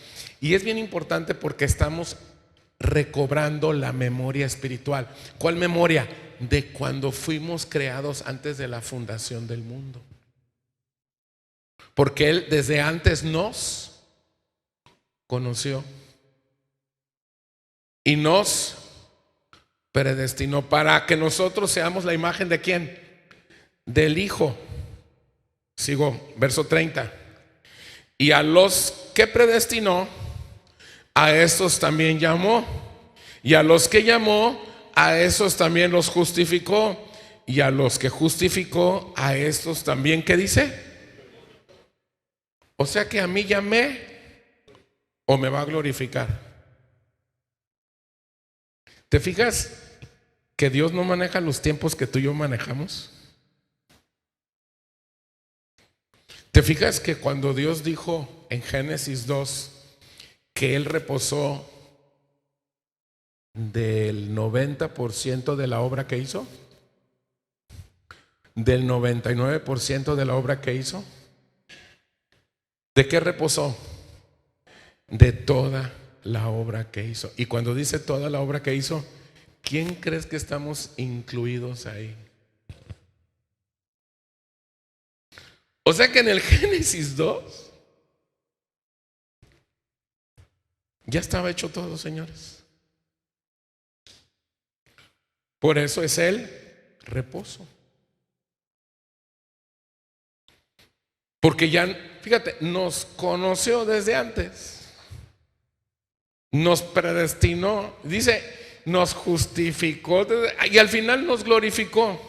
Y es bien importante porque estamos recobrando la memoria espiritual. ¿Cuál memoria? De cuando fuimos creados antes de la fundación del mundo. Porque Él desde antes nos conoció y nos predestinó para que nosotros seamos la imagen ¿de quién? Del Hijo. Sigo, verso 30. Y a los que predestinó, a estos también llamó. Y a los que llamó, a esos también los justificó. Y a los que justificó, a estos también, ¿qué dice? O sea que a mí llamé o me va a glorificar. ¿Te fijas que Dios no maneja los tiempos que tú y yo manejamos? ¿Te fijas que cuando Dios dijo en Génesis 2 que Él reposó del 90% de la obra que hizo? ¿Del 99% de la obra que hizo? ¿De qué reposó? De toda la obra que hizo. Y cuando dice toda la obra que hizo, ¿quién crees que estamos incluidos ahí? O sea que en el Génesis 2 ya estaba hecho todo, señores. Por eso es el reposo. Porque ya, fíjate, nos conoció desde antes. Nos predestinó, dice, nos justificó y al final nos glorificó.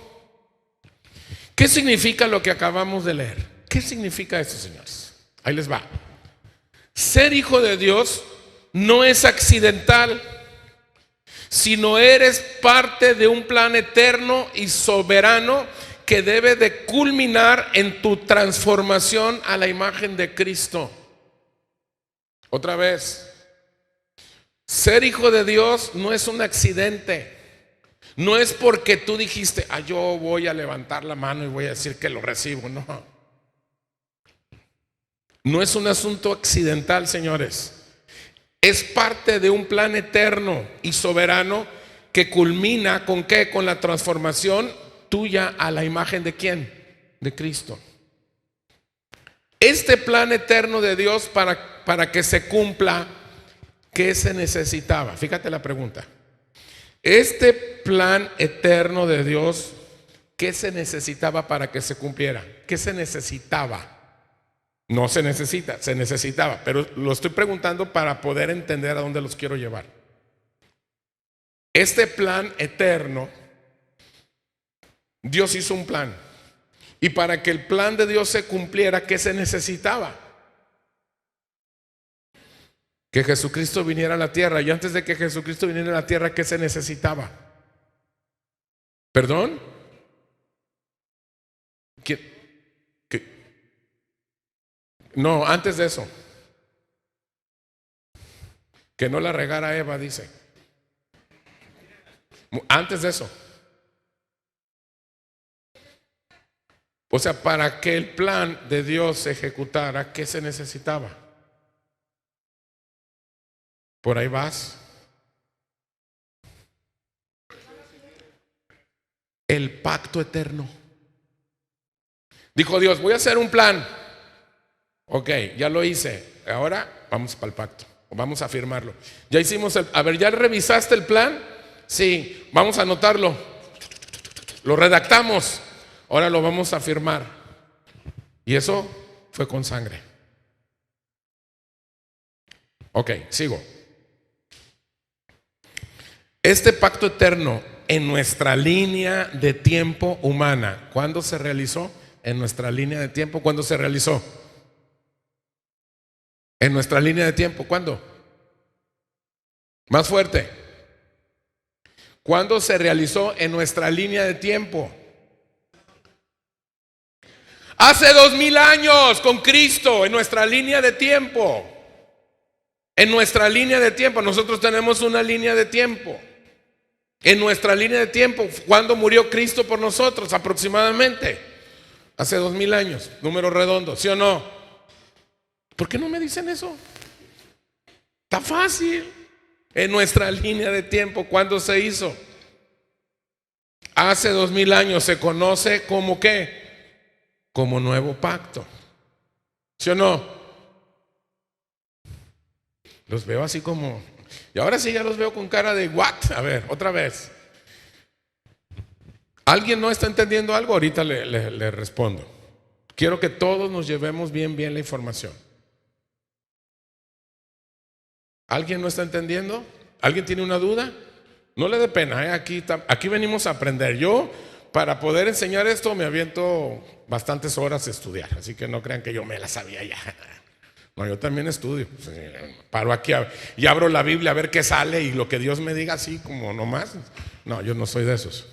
¿Qué significa lo que acabamos de leer? ¿Qué significa esto, señores? Ahí les va. Ser hijo de Dios no es accidental, sino eres parte de un plan eterno y soberano que debe de culminar en tu transformación a la imagen de Cristo. Otra vez, ser hijo de Dios no es un accidente. No es porque tú dijiste, yo voy a levantar la mano y voy a decir que lo recibo. No. No es un asunto accidental, señores. Es parte de un plan eterno y soberano que culmina ¿con qué? Con la transformación tuya a la imagen de ¿quién? De Cristo. Este plan eterno de Dios para que se cumpla, ¿qué se necesitaba? Fíjate la pregunta. Este plan eterno de Dios, ¿qué se necesitaba para que se cumpliera? ¿Qué se necesitaba? No se necesita, se necesitaba, pero lo estoy preguntando para poder entender a dónde los quiero llevar. Este plan eterno, Dios hizo un plan, y para que el plan de Dios se cumpliera, ¿qué se necesitaba? Que Jesucristo viniera a la tierra. Y antes de que Jesucristo viniera a la tierra, ¿qué se necesitaba? ¿Perdón? No, antes de eso. Que no la regara Eva, dice. Antes de eso. O sea, para que el plan de Dios se ejecutara, ¿qué se necesitaba? Por ahí vas. El pacto eterno. Dijo Dios, voy a hacer un plan. Ok, ya lo hice. Ahora vamos para el pacto. Vamos a firmarlo. Ya hicimos a ver, ¿ya revisaste el plan? Sí, vamos a anotarlo. Lo redactamos. Ahora lo vamos a firmar. Y eso fue con sangre. Ok, sigo. Este pacto eterno en nuestra línea de tiempo humana, ¿cuándo se realizó? En nuestra línea de tiempo, ¿cuándo se realizó? En nuestra línea de tiempo, ¿cuándo? Más fuerte. ¿Cuándo se realizó en nuestra línea de tiempo? Hace 2000 años con Cristo, en nuestra línea de tiempo. En nuestra línea de tiempo, nosotros tenemos una línea de tiempo. En nuestra línea de tiempo, ¿cuándo murió Cristo por nosotros? Aproximadamente. Hace 2000 años, número redondo, ¿sí o no? ¿Por qué no me dicen eso? Está fácil. En nuestra línea de tiempo, ¿cuándo se hizo? Hace 2000 años. Se conoce como ¿qué? Como nuevo pacto. ¿Sí o no? Los veo así como... Y ahora sí ya los veo con cara de ¿what? A ver, otra vez. ¿Alguien no está entendiendo algo? Ahorita le respondo. Quiero que todos nos llevemos bien la información. ¿Alguien no está entendiendo? ¿Alguien tiene una duda? No le dé pena, ¿eh? Aquí venimos a aprender. Yo, para poder enseñar esto, me aviento bastantes horas a estudiar. Así que no crean que yo me la sabía ya. No, yo también estudio. Paro aquí y abro la Biblia a ver qué sale y lo que Dios me diga así como nomás. No, yo no soy de esos.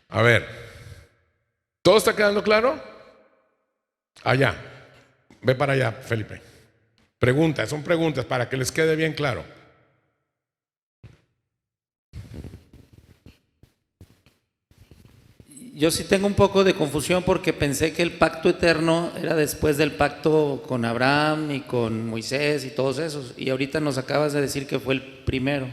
A ver, ¿todo está quedando claro? Allá, ve para allá, Felipe. Preguntas, son preguntas para que les quede bien claro. Yo sí tengo un poco de confusión porque pensé que el pacto eterno era después del pacto con Abraham y con Moisés y todos esos. Y ahorita nos acabas de decir que fue el primero.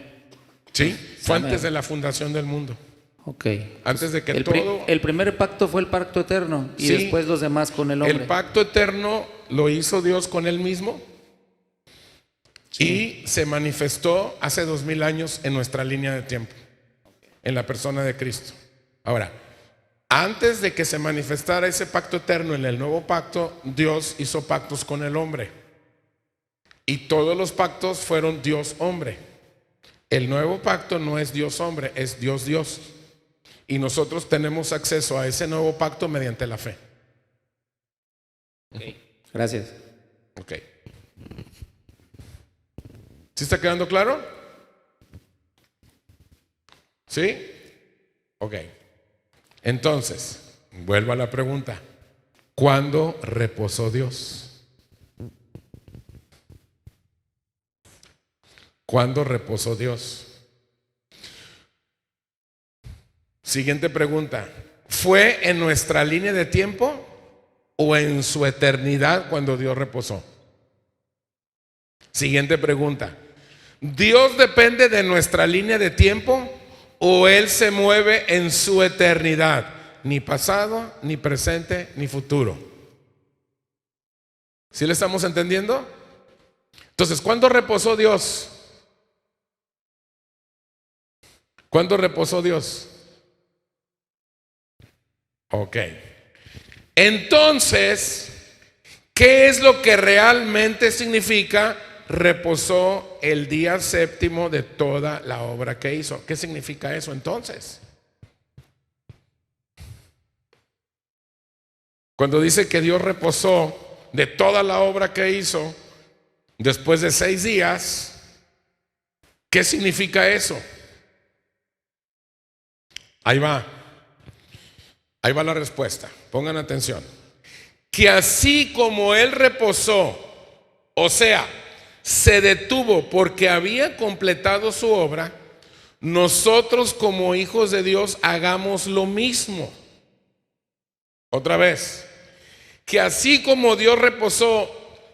Sí, fue antes de la fundación del mundo. Ok. Antes de que El primer pacto fue el pacto eterno y Sí. después los demás con el hombre. El pacto eterno lo hizo Dios con Él mismo y se manifestó hace 2000 años en nuestra línea de tiempo, en la persona de Cristo. Ahora, antes de que se manifestara ese pacto eterno en el nuevo pacto, Dios hizo pactos con el hombre. Y todos los pactos fueron Dios-hombre. El nuevo pacto no es Dios-hombre, es Dios-Dios. Y nosotros tenemos acceso a ese nuevo pacto mediante la fe. Gracias. Ok. ¿Sí está quedando claro? ¿Sí? Ok. Entonces, vuelvo a la pregunta. ¿Cuándo reposó Dios? ¿Cuándo reposó Dios? Siguiente pregunta. ¿Fue en nuestra línea de tiempo o en su eternidad cuando Dios reposó? Siguiente pregunta. ¿Dios depende de nuestra línea de tiempo o Él se mueve en su eternidad? Ni pasado, ni presente, ni futuro. ¿Sí le estamos entendiendo? Entonces, ¿cuándo reposó Dios? ¿Cuándo reposó Dios? Ok. Entonces, ¿qué es lo que realmente significa reposó el día séptimo de toda la obra que hizo? ¿Qué significa eso entonces? Cuando dice que Dios reposó de toda la obra que hizo después de 6 días, ¿qué significa eso? Ahí va la respuesta, pongan atención. Que así como Él reposó, o sea, se detuvo porque había completado su obra, nosotros como hijos de Dios hagamos lo mismo. Otra vez, que así como Dios reposó,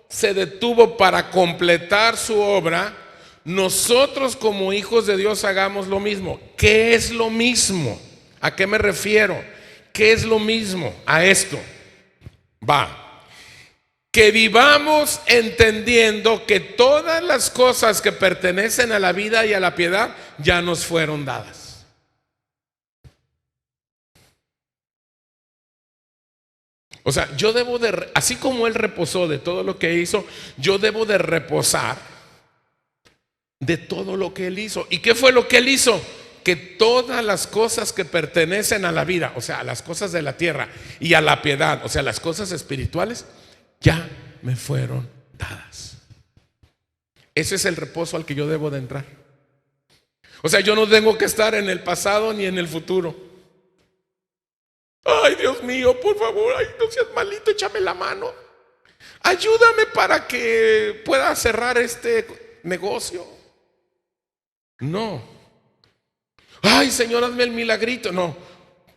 se detuvo para completar su obra, nosotros como hijos de Dios hagamos lo mismo. ¿Qué es lo mismo? ¿A qué me refiero? ¿Qué es lo mismo a esto? Que vivamos entendiendo que todas las cosas que pertenecen a la vida y a la piedad ya nos fueron dadas. O sea, yo debo de, así como Él reposó de todo lo que hizo, yo debo de reposar de todo lo que Él hizo. ¿Y qué fue lo que Él hizo? Que todas las cosas que pertenecen a la vida, o sea, a las cosas de la tierra y a la piedad, o sea, las cosas espirituales, ya me fueron dadas. Ese es el reposo al que yo debo de entrar. O sea, yo no tengo que estar en el pasado ni en el futuro. Ay, Dios mío, por favor, ay, no seas malito, échame la mano. Ayúdame para que pueda cerrar este negocio. No. Ay, Señor, hazme el milagrito. No.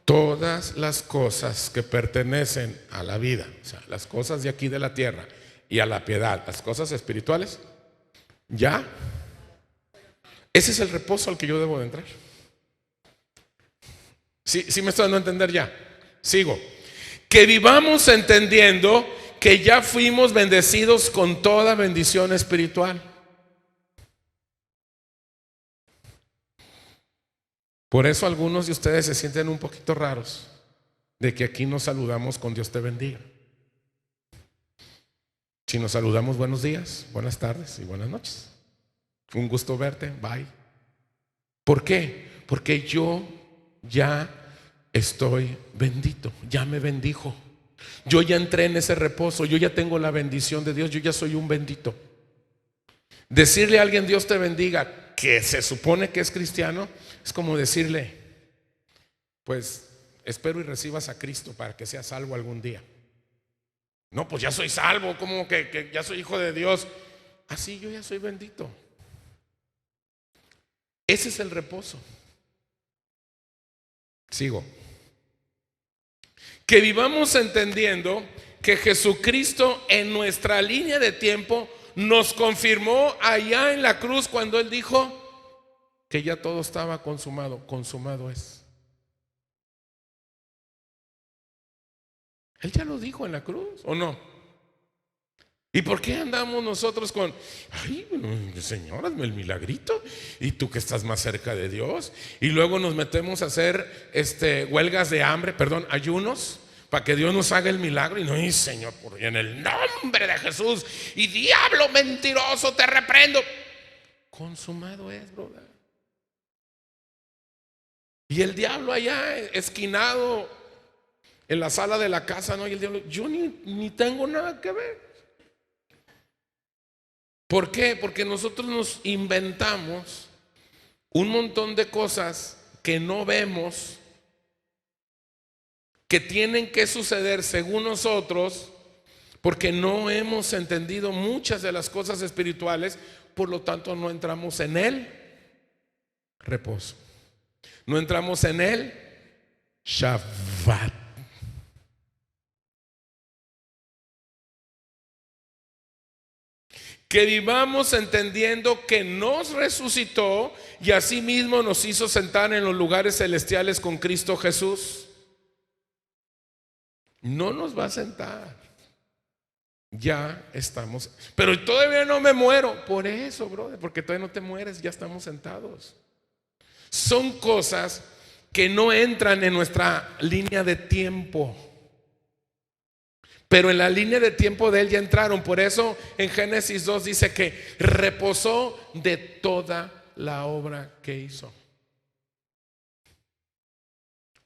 Todas las cosas que pertenecen a la vida, o sea, las cosas de aquí de la tierra y a la piedad, las cosas espirituales, ya. Ese es el reposo al que yo debo de entrar. ¿Sí me estoy dando a entender ya? Sigo. Que vivamos entendiendo que ya fuimos bendecidos con toda bendición espiritual. Por eso algunos de ustedes se sienten un poquito raros de que aquí nos saludamos con Dios te bendiga. Si nos saludamos buenos días, buenas tardes y buenas noches. Un gusto verte, bye. ¿Por qué? Porque yo ya estoy bendito, ya me bendijo. Yo ya entré en ese reposo, yo ya tengo la bendición de Dios, yo ya soy un bendito. Decirle a alguien Dios te bendiga, que se supone que es cristiano, es como decirle, pues espero y recibas a Cristo para que seas salvo algún día. No, pues ya soy salvo, como que ya soy hijo de Dios. Así yo ya soy bendito. Ese es el reposo. Sigo. Que vivamos entendiendo que Jesucristo en nuestra línea de tiempo nos confirmó allá en la cruz cuando Él dijo que ya todo estaba consumado. Consumado es. Él ya lo dijo en la cruz, ¿o no? ¿Y por qué andamos nosotros con, ay, Señor, hazme el milagrito, y tú que estás más cerca de Dios? Y luego nos metemos a hacer huelgas de hambre, ayunos, para que Dios nos haga el milagro. Y no, y Señor, en el nombre de Jesús, y diablo mentiroso, te reprendo. Consumado es, brother. Y el diablo allá esquinado en la sala de la casa, ¿no? Y el diablo, yo ni tengo nada que ver. ¿Por qué? Porque nosotros nos inventamos un montón de cosas que no vemos, que tienen que suceder según nosotros, porque no hemos entendido muchas de las cosas espirituales, por lo tanto no entramos en el reposo. No entramos en el Shabbat. Que vivamos entendiendo que nos resucitó y asimismo nos hizo sentar en los lugares celestiales con Cristo Jesús. No nos va a sentar. Ya estamos. Pero todavía no me muero. Por eso, brother, porque todavía no te mueres, ya estamos sentados. Son cosas que no entran en nuestra línea de tiempo. Pero en la línea de tiempo de Él ya entraron. Por eso en Génesis 2 dice que reposó de toda la obra que hizo.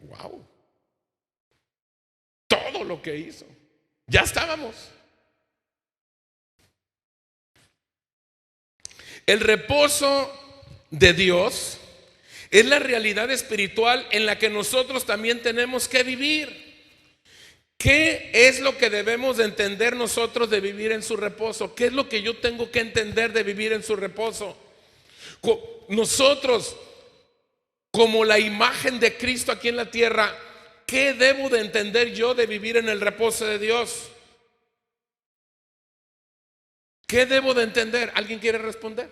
Wow. Todo lo que hizo. Ya estábamos. El reposo de Dios es la realidad espiritual en la que nosotros también tenemos que vivir. ¿Qué es lo que debemos de entender nosotros de vivir en su reposo? ¿Qué es lo que yo tengo que entender de vivir en su reposo? Nosotros, como la imagen de Cristo aquí en la tierra, ¿qué debo de entender yo de vivir en el reposo de Dios? ¿Qué debo de entender? ¿Alguien quiere responder?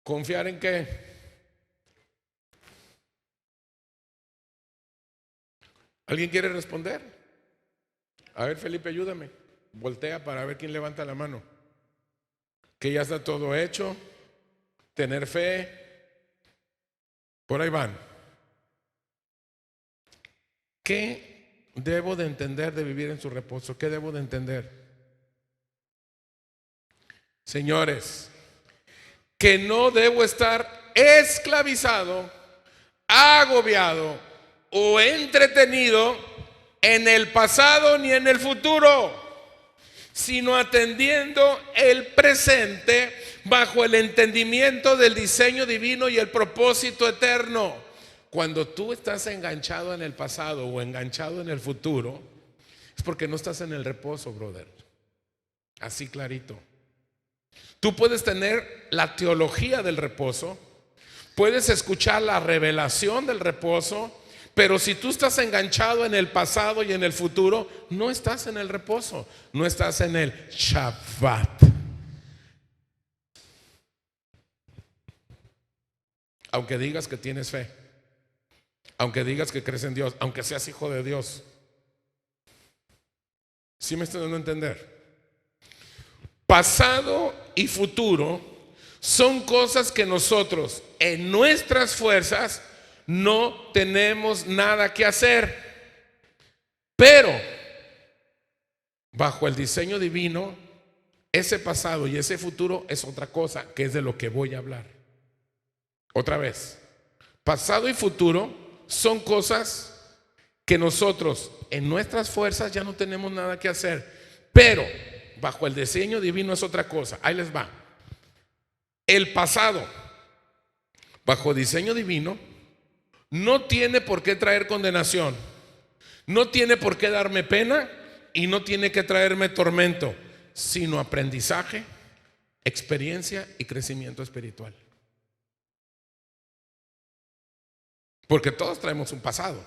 ¿Confiar en qué? ¿Alguien quiere responder? A ver, Felipe, ayúdame. Voltea para ver quién levanta la mano. Que ya está todo hecho. Tener fe. Por ahí van. ¿Qué debo de entender de vivir en su reposo? ¿Qué debo de entender? Señores, que no debo estar esclavizado, agobiado o entretenido en el pasado ni en el futuro, sino atendiendo el presente bajo el entendimiento del diseño divino y el propósito eterno. Cuando tú estás enganchado en el pasado o enganchado en el futuro, es porque no estás en el reposo, brother. Así clarito. Tú puedes tener la teología del reposo, puedes escuchar la revelación del reposo, pero si tú estás enganchado en el pasado y en el futuro, no estás en el reposo, no estás en el Shabbat. Aunque digas que tienes fe, aunque digas que crees en Dios, aunque seas hijo de Dios. ¿Sí me estoy dando a entender? Pasado y futuro son cosas que nosotros en nuestras fuerzas no tenemos nada que hacer, pero bajo el diseño divino, ese pasado y ese futuro es otra cosa, que es de lo que voy a hablar. Otra vez, pasado y futuro son cosas que nosotros en nuestras fuerzas ya no tenemos nada que hacer, pero bajo el diseño divino es otra cosa. Ahí les va. El pasado, bajo diseño divino, no tiene por qué traer condenación, no tiene por qué darme pena y no tiene que traerme tormento, sino aprendizaje, experiencia y crecimiento espiritual. Porque todos traemos un pasado.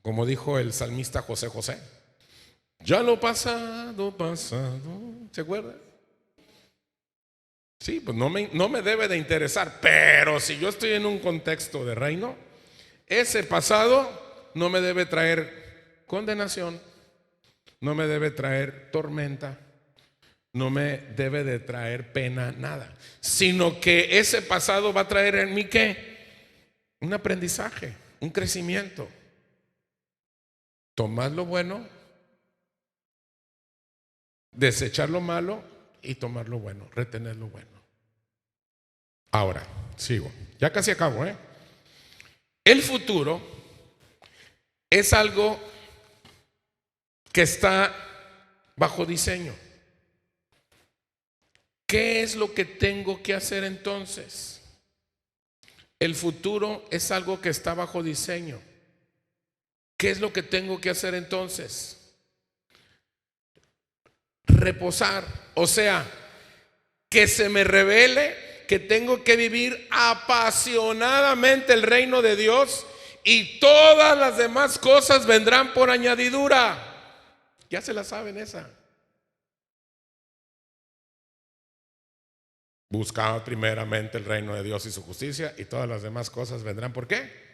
Como dijo el salmista José José. Ya lo pasado, pasado. ¿Se acuerda? Sí, pues no me debe de interesar. Pero si yo estoy en un contexto de reino, ese pasado no me debe traer condenación, no me debe traer tormenta, no me debe de traer pena, nada. Sino que ese pasado va a traer en mí ¿qué? Un aprendizaje, un crecimiento. Tomar lo bueno, desechar lo malo y tomar lo bueno, retener lo bueno. Ahora, sigo. Ya casi acabo, ¿eh? El futuro es algo que está bajo diseño. ¿Qué es lo que tengo que hacer entonces? El futuro es algo que está bajo diseño. ¿Qué es lo que tengo que hacer entonces? Reposar, o sea, que se me revele que tengo que vivir apasionadamente el reino de Dios y todas las demás cosas vendrán por añadidura. Ya se la saben esa. Buscad primeramente el reino de Dios y su justicia y todas las demás cosas vendrán. ¿Por qué?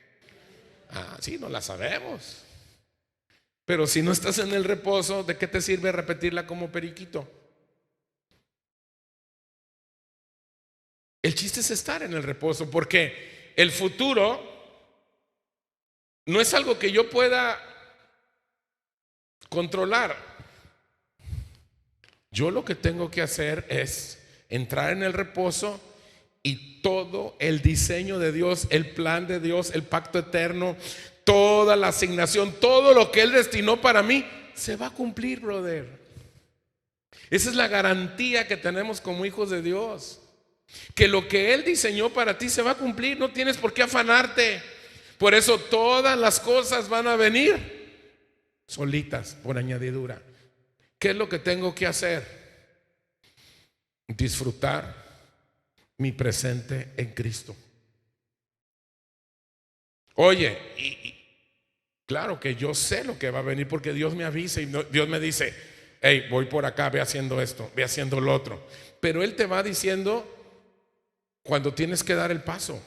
Sí, no la sabemos. Pero si no estás en el reposo, ¿de qué te sirve repetirla como periquito? El chiste es estar en el reposo, porque el futuro no es algo que yo pueda controlar. Yo lo que tengo que hacer es entrar en el reposo y todo el diseño de Dios, el plan de Dios, el pacto eterno, toda la asignación, todo lo que Él destinó para mí, se va a cumplir, brother. Esa es la garantía que tenemos como hijos de Dios. Que lo que Él diseñó para ti se va a cumplir, no tienes por qué afanarte. Por eso todas las cosas van a venir solitas, por añadidura. ¿Qué es lo que tengo que hacer? Disfrutar mi presente en Cristo. Oye, claro que yo sé lo que va a venir porque Dios me avisa y Dios me dice, hey, voy por acá, ve haciendo esto, ve haciendo lo otro. Pero Él te va diciendo cuando tienes que dar el paso.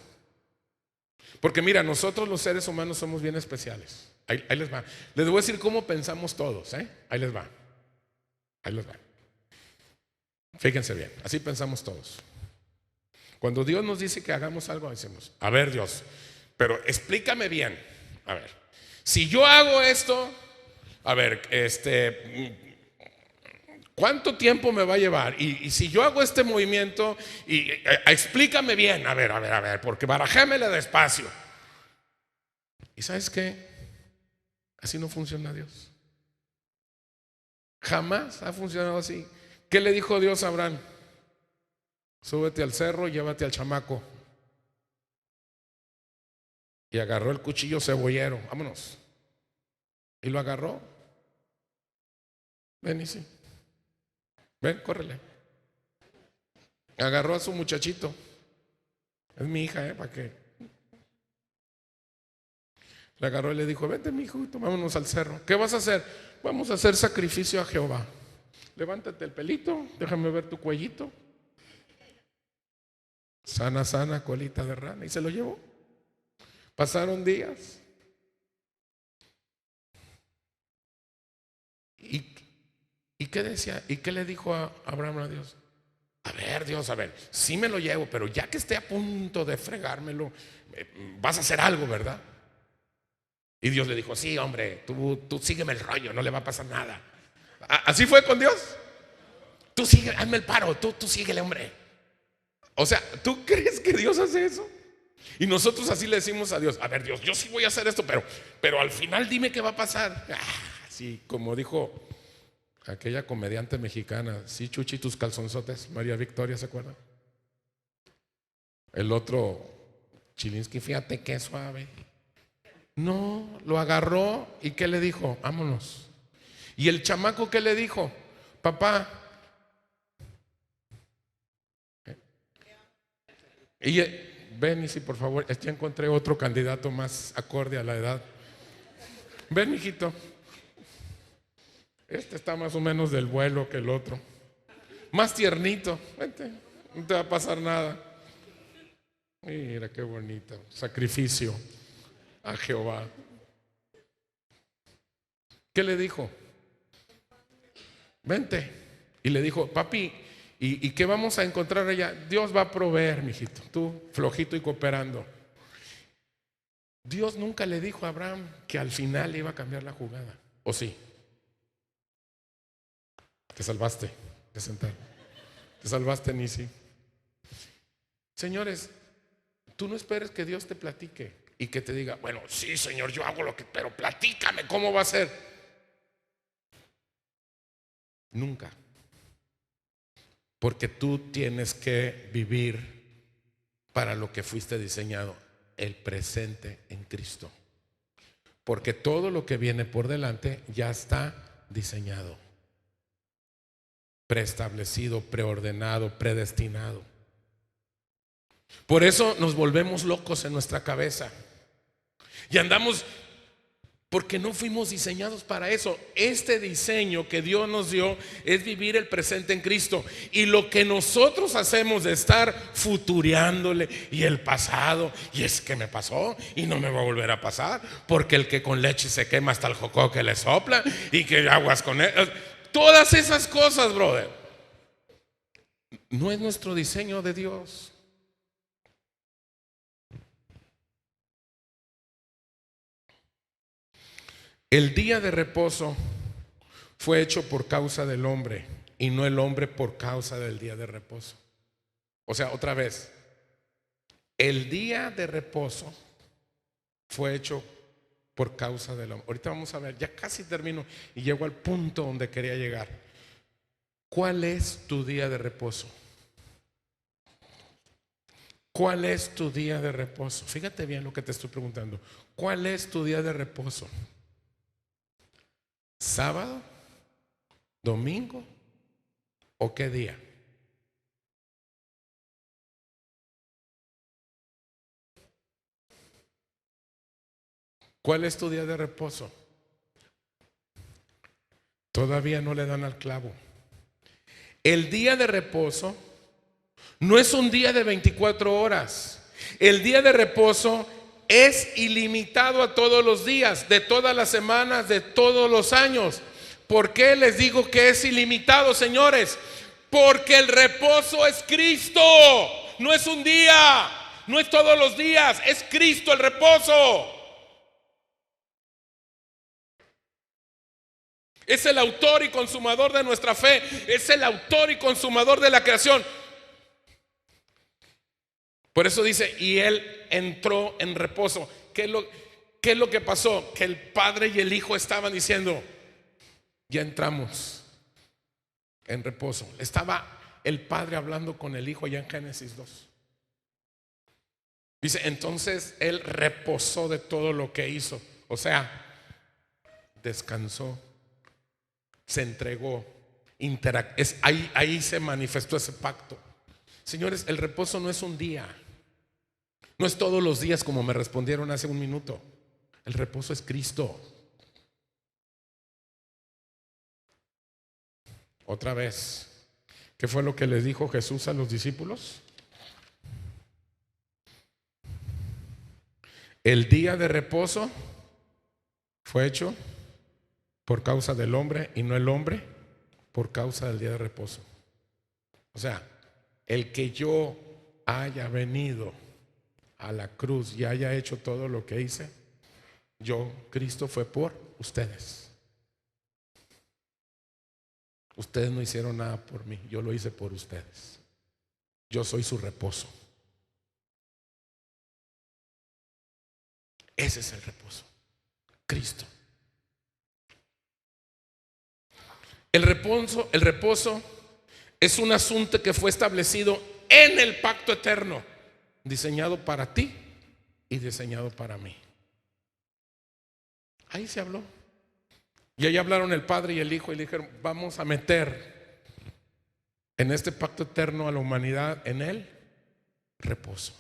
Porque mira, nosotros los seres humanos somos bien especiales. Ahí les va. Les voy a decir cómo pensamos todos, ¿eh? Ahí les va. Ahí les va. Fíjense bien, así pensamos todos. Cuando Dios nos dice que hagamos algo, decimos, a ver Dios, pero explícame bien. A ver, si yo hago esto, a ver, ¿cuánto tiempo me va a llevar? Y si yo hago este movimiento, explícame bien, a ver, porque barajémele despacio. ¿Y sabes qué? Así no funciona Dios. Jamás ha funcionado así. ¿Qué le dijo Dios a Abraham? Súbete al cerro y llévate al chamaco. Y agarró el cuchillo cebollero, vámonos. Y lo agarró. Ven y sí. Ven, córrele. Agarró a su muchachito. Es mi hija, ¿para qué? Le agarró y le dijo, vente mi hijo, vámonos al cerro. ¿Qué vas a hacer? Vamos a hacer sacrificio a Jehová. Levántate el pelito, déjame ver tu cuellito. Sana, sana, colita de rana. Y se lo llevó. Pasaron días. ¿Y qué decía? ¿Y qué le dijo a Abraham a Dios? A ver, Dios, a ver, sí me lo llevo, pero ya que esté a punto de fregármelo, vas a hacer algo, ¿verdad? Y Dios le dijo, sí, hombre, tú sígueme el rollo, no le va a pasar nada. ¿Así fue con Dios? Tú sigue, hazme el paro, tú síguele, hombre. O sea, ¿tú crees que Dios hace eso? Y nosotros así le decimos a Dios, a ver Dios, yo sí voy a hacer esto, pero al final dime qué va a pasar. Sí, como dijo aquella comediante mexicana, sí, Chuchi, tus calzonzotes, María Victoria, ¿se acuerdan? El otro, Chilinsky, fíjate qué suave. No, lo agarró y ¿qué le dijo? Vámonos. Y el chamaco, ¿qué le dijo? Papá. Y Ven, y si por favor, ya encontré otro candidato más acorde a la edad. Ven, mijito. Este está más o menos del vuelo que el otro. Más tiernito. Vente, no te va a pasar nada. Mira qué bonito. Sacrificio a Jehová. ¿Qué le dijo? Vente. Y le dijo, papi, ¿y qué vamos a encontrar allá? Dios va a proveer, mijito. Tú flojito y cooperando. Dios nunca le dijo a Abraham que al final iba a cambiar la jugada. ¿O sí? Te salvaste de sentar. Te salvaste, Nisi. Señores, tú no esperes que Dios te platique y que te diga, bueno, sí, Señor, yo hago lo que, pero platícame cómo va a ser. Nunca. Porque tú tienes que vivir para lo que fuiste diseñado, el presente en Cristo. Porque todo lo que viene por delante ya está diseñado, preestablecido, preordenado, predestinado. Por eso nos volvemos locos en nuestra cabeza y andamos, porque no fuimos diseñados para eso. Este diseño que Dios nos dio es vivir el presente en Cristo. Y lo que nosotros hacemos de estar futureándole y el pasado, y es que me pasó y no me va a volver a pasar, porque el que con leche se quema hasta el jocó que le sopla, y que aguas con él. Todas esas cosas, brother, no es nuestro diseño de Dios. El día de reposo fue hecho por causa del hombre y no el hombre por causa del día de reposo. O sea, otra vez, el día de reposo fue hecho por causa del hombre. Ahorita vamos a ver, ya casi termino y llego al punto donde quería llegar. ¿Cuál es tu día de reposo? ¿Cuál es tu día de reposo? Fíjate bien lo que te estoy preguntando. ¿Cuál es tu día de reposo? ¿Sábado? ¿Domingo? ¿O qué día? ¿Cuál es tu día de reposo? Todavía no le dan al clavo. El día de reposo no es un día de 24 horas. El día de reposo es ilimitado a todos los días, de todas las semanas, de todos los años. ¿Por qué les digo que es ilimitado, señores? Porque el reposo es Cristo. No es un día, no es todos los días, es Cristo el reposo. Es el autor y consumador de nuestra fe. Es el autor y consumador de la creación. Por eso dice, y él entró en reposo. ¿Qué es lo que pasó? Que el Padre y el Hijo estaban diciendo, ya entramos en reposo. Estaba el Padre hablando con el Hijo allá en Génesis 2. Dice, entonces él reposó de todo lo que hizo. O sea, descansó, se entregó, ahí se manifestó ese pacto. Señores, el reposo no es un día. No es todos los días como me respondieron hace un minuto. El reposo es Cristo. Otra vez, ¿qué fue lo que les dijo Jesús a los discípulos? El día de reposo fue hecho por causa del hombre y no el hombre por causa del día de reposo. O sea, el que yo haya venido a la cruz y haya hecho todo lo que hice, Cristo fue por ustedes. Ustedes no hicieron nada por mí, yo lo hice por ustedes. Yo soy su reposo. Ese es el reposo, Cristo. El reposo es un asunto que fue establecido en el pacto eterno, diseñado para ti y diseñado para mí. Ahí se habló. Y ahí hablaron el Padre y el Hijo y le dijeron, vamos a meter en este pacto eterno a la humanidad en el reposo.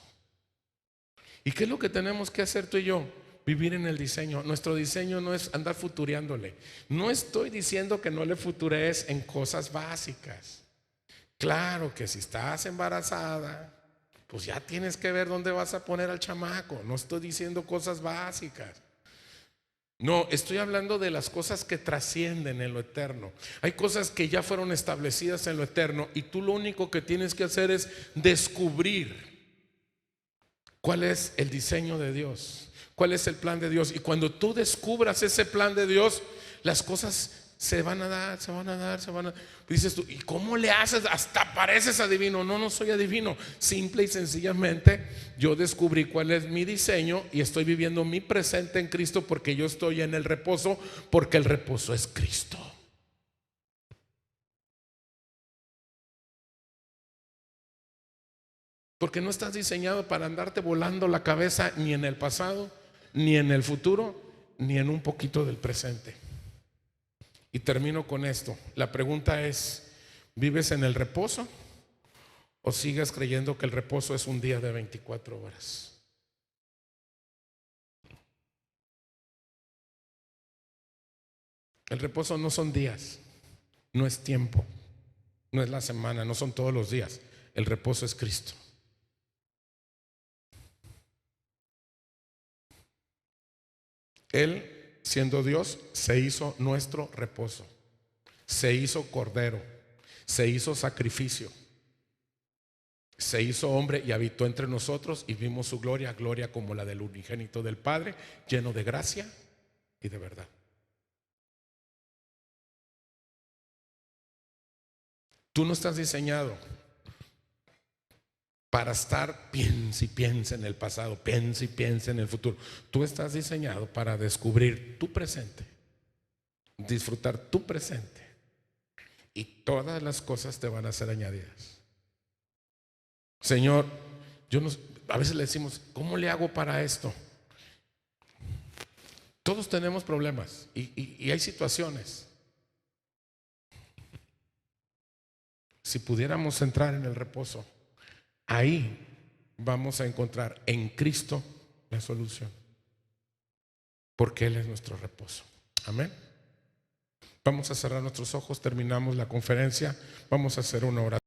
¿Y qué es lo que tenemos que hacer tú y yo? Vivir en el diseño. Nuestro diseño no es andar futureándole. No estoy diciendo que no le futurees en cosas básicas. Claro que si estás embarazada, pues ya tienes que ver dónde vas a poner al chamaco. No estoy diciendo cosas básicas. No, estoy hablando de las cosas que trascienden en lo eterno. Hay cosas que ya fueron establecidas en lo eterno y tú lo único que tienes que hacer es descubrir cuál es el diseño de Dios, cuál es el plan de Dios. Y cuando tú descubras ese plan de Dios, las cosas se van a dar, se van a dar, se van a dar. Dices tú, ¿y cómo le haces? Hasta pareces adivino. No, no soy adivino. Simple y sencillamente yo descubrí cuál es mi diseño y estoy viviendo mi presente en Cristo, porque yo estoy en el reposo, porque el reposo es Cristo. Porque no estás diseñado para andarte volando la cabeza ni en el pasado, ni en el futuro, ni en un poquito del presente. Y termino con esto. La pregunta es, ¿vives en el reposo o sigues creyendo que el reposo es un día de 24 horas? El reposo no son días, no es tiempo, no es la semana, no son todos los días. El reposo es Cristo. Él, siendo Dios, se hizo nuestro reposo, se hizo cordero, se hizo sacrificio, se hizo hombre y habitó entre nosotros y vimos su gloria, gloria como la del unigénito del Padre, lleno de gracia y de verdad. Tú no estás diseñado para estar piensa y piensa en el pasado, piensa y piensa en el futuro. Tú estás diseñado para descubrir tu presente, disfrutar tu presente, y todas las cosas te van a ser añadidas. Señor, a veces le decimos, ¿cómo le hago para esto? Todos tenemos problemas y hay situaciones. Si pudiéramos entrar en el reposo, ahí vamos a encontrar en Cristo la solución, porque Él es nuestro reposo. Amén. Vamos a cerrar nuestros ojos, terminamos la conferencia, vamos a hacer una oración.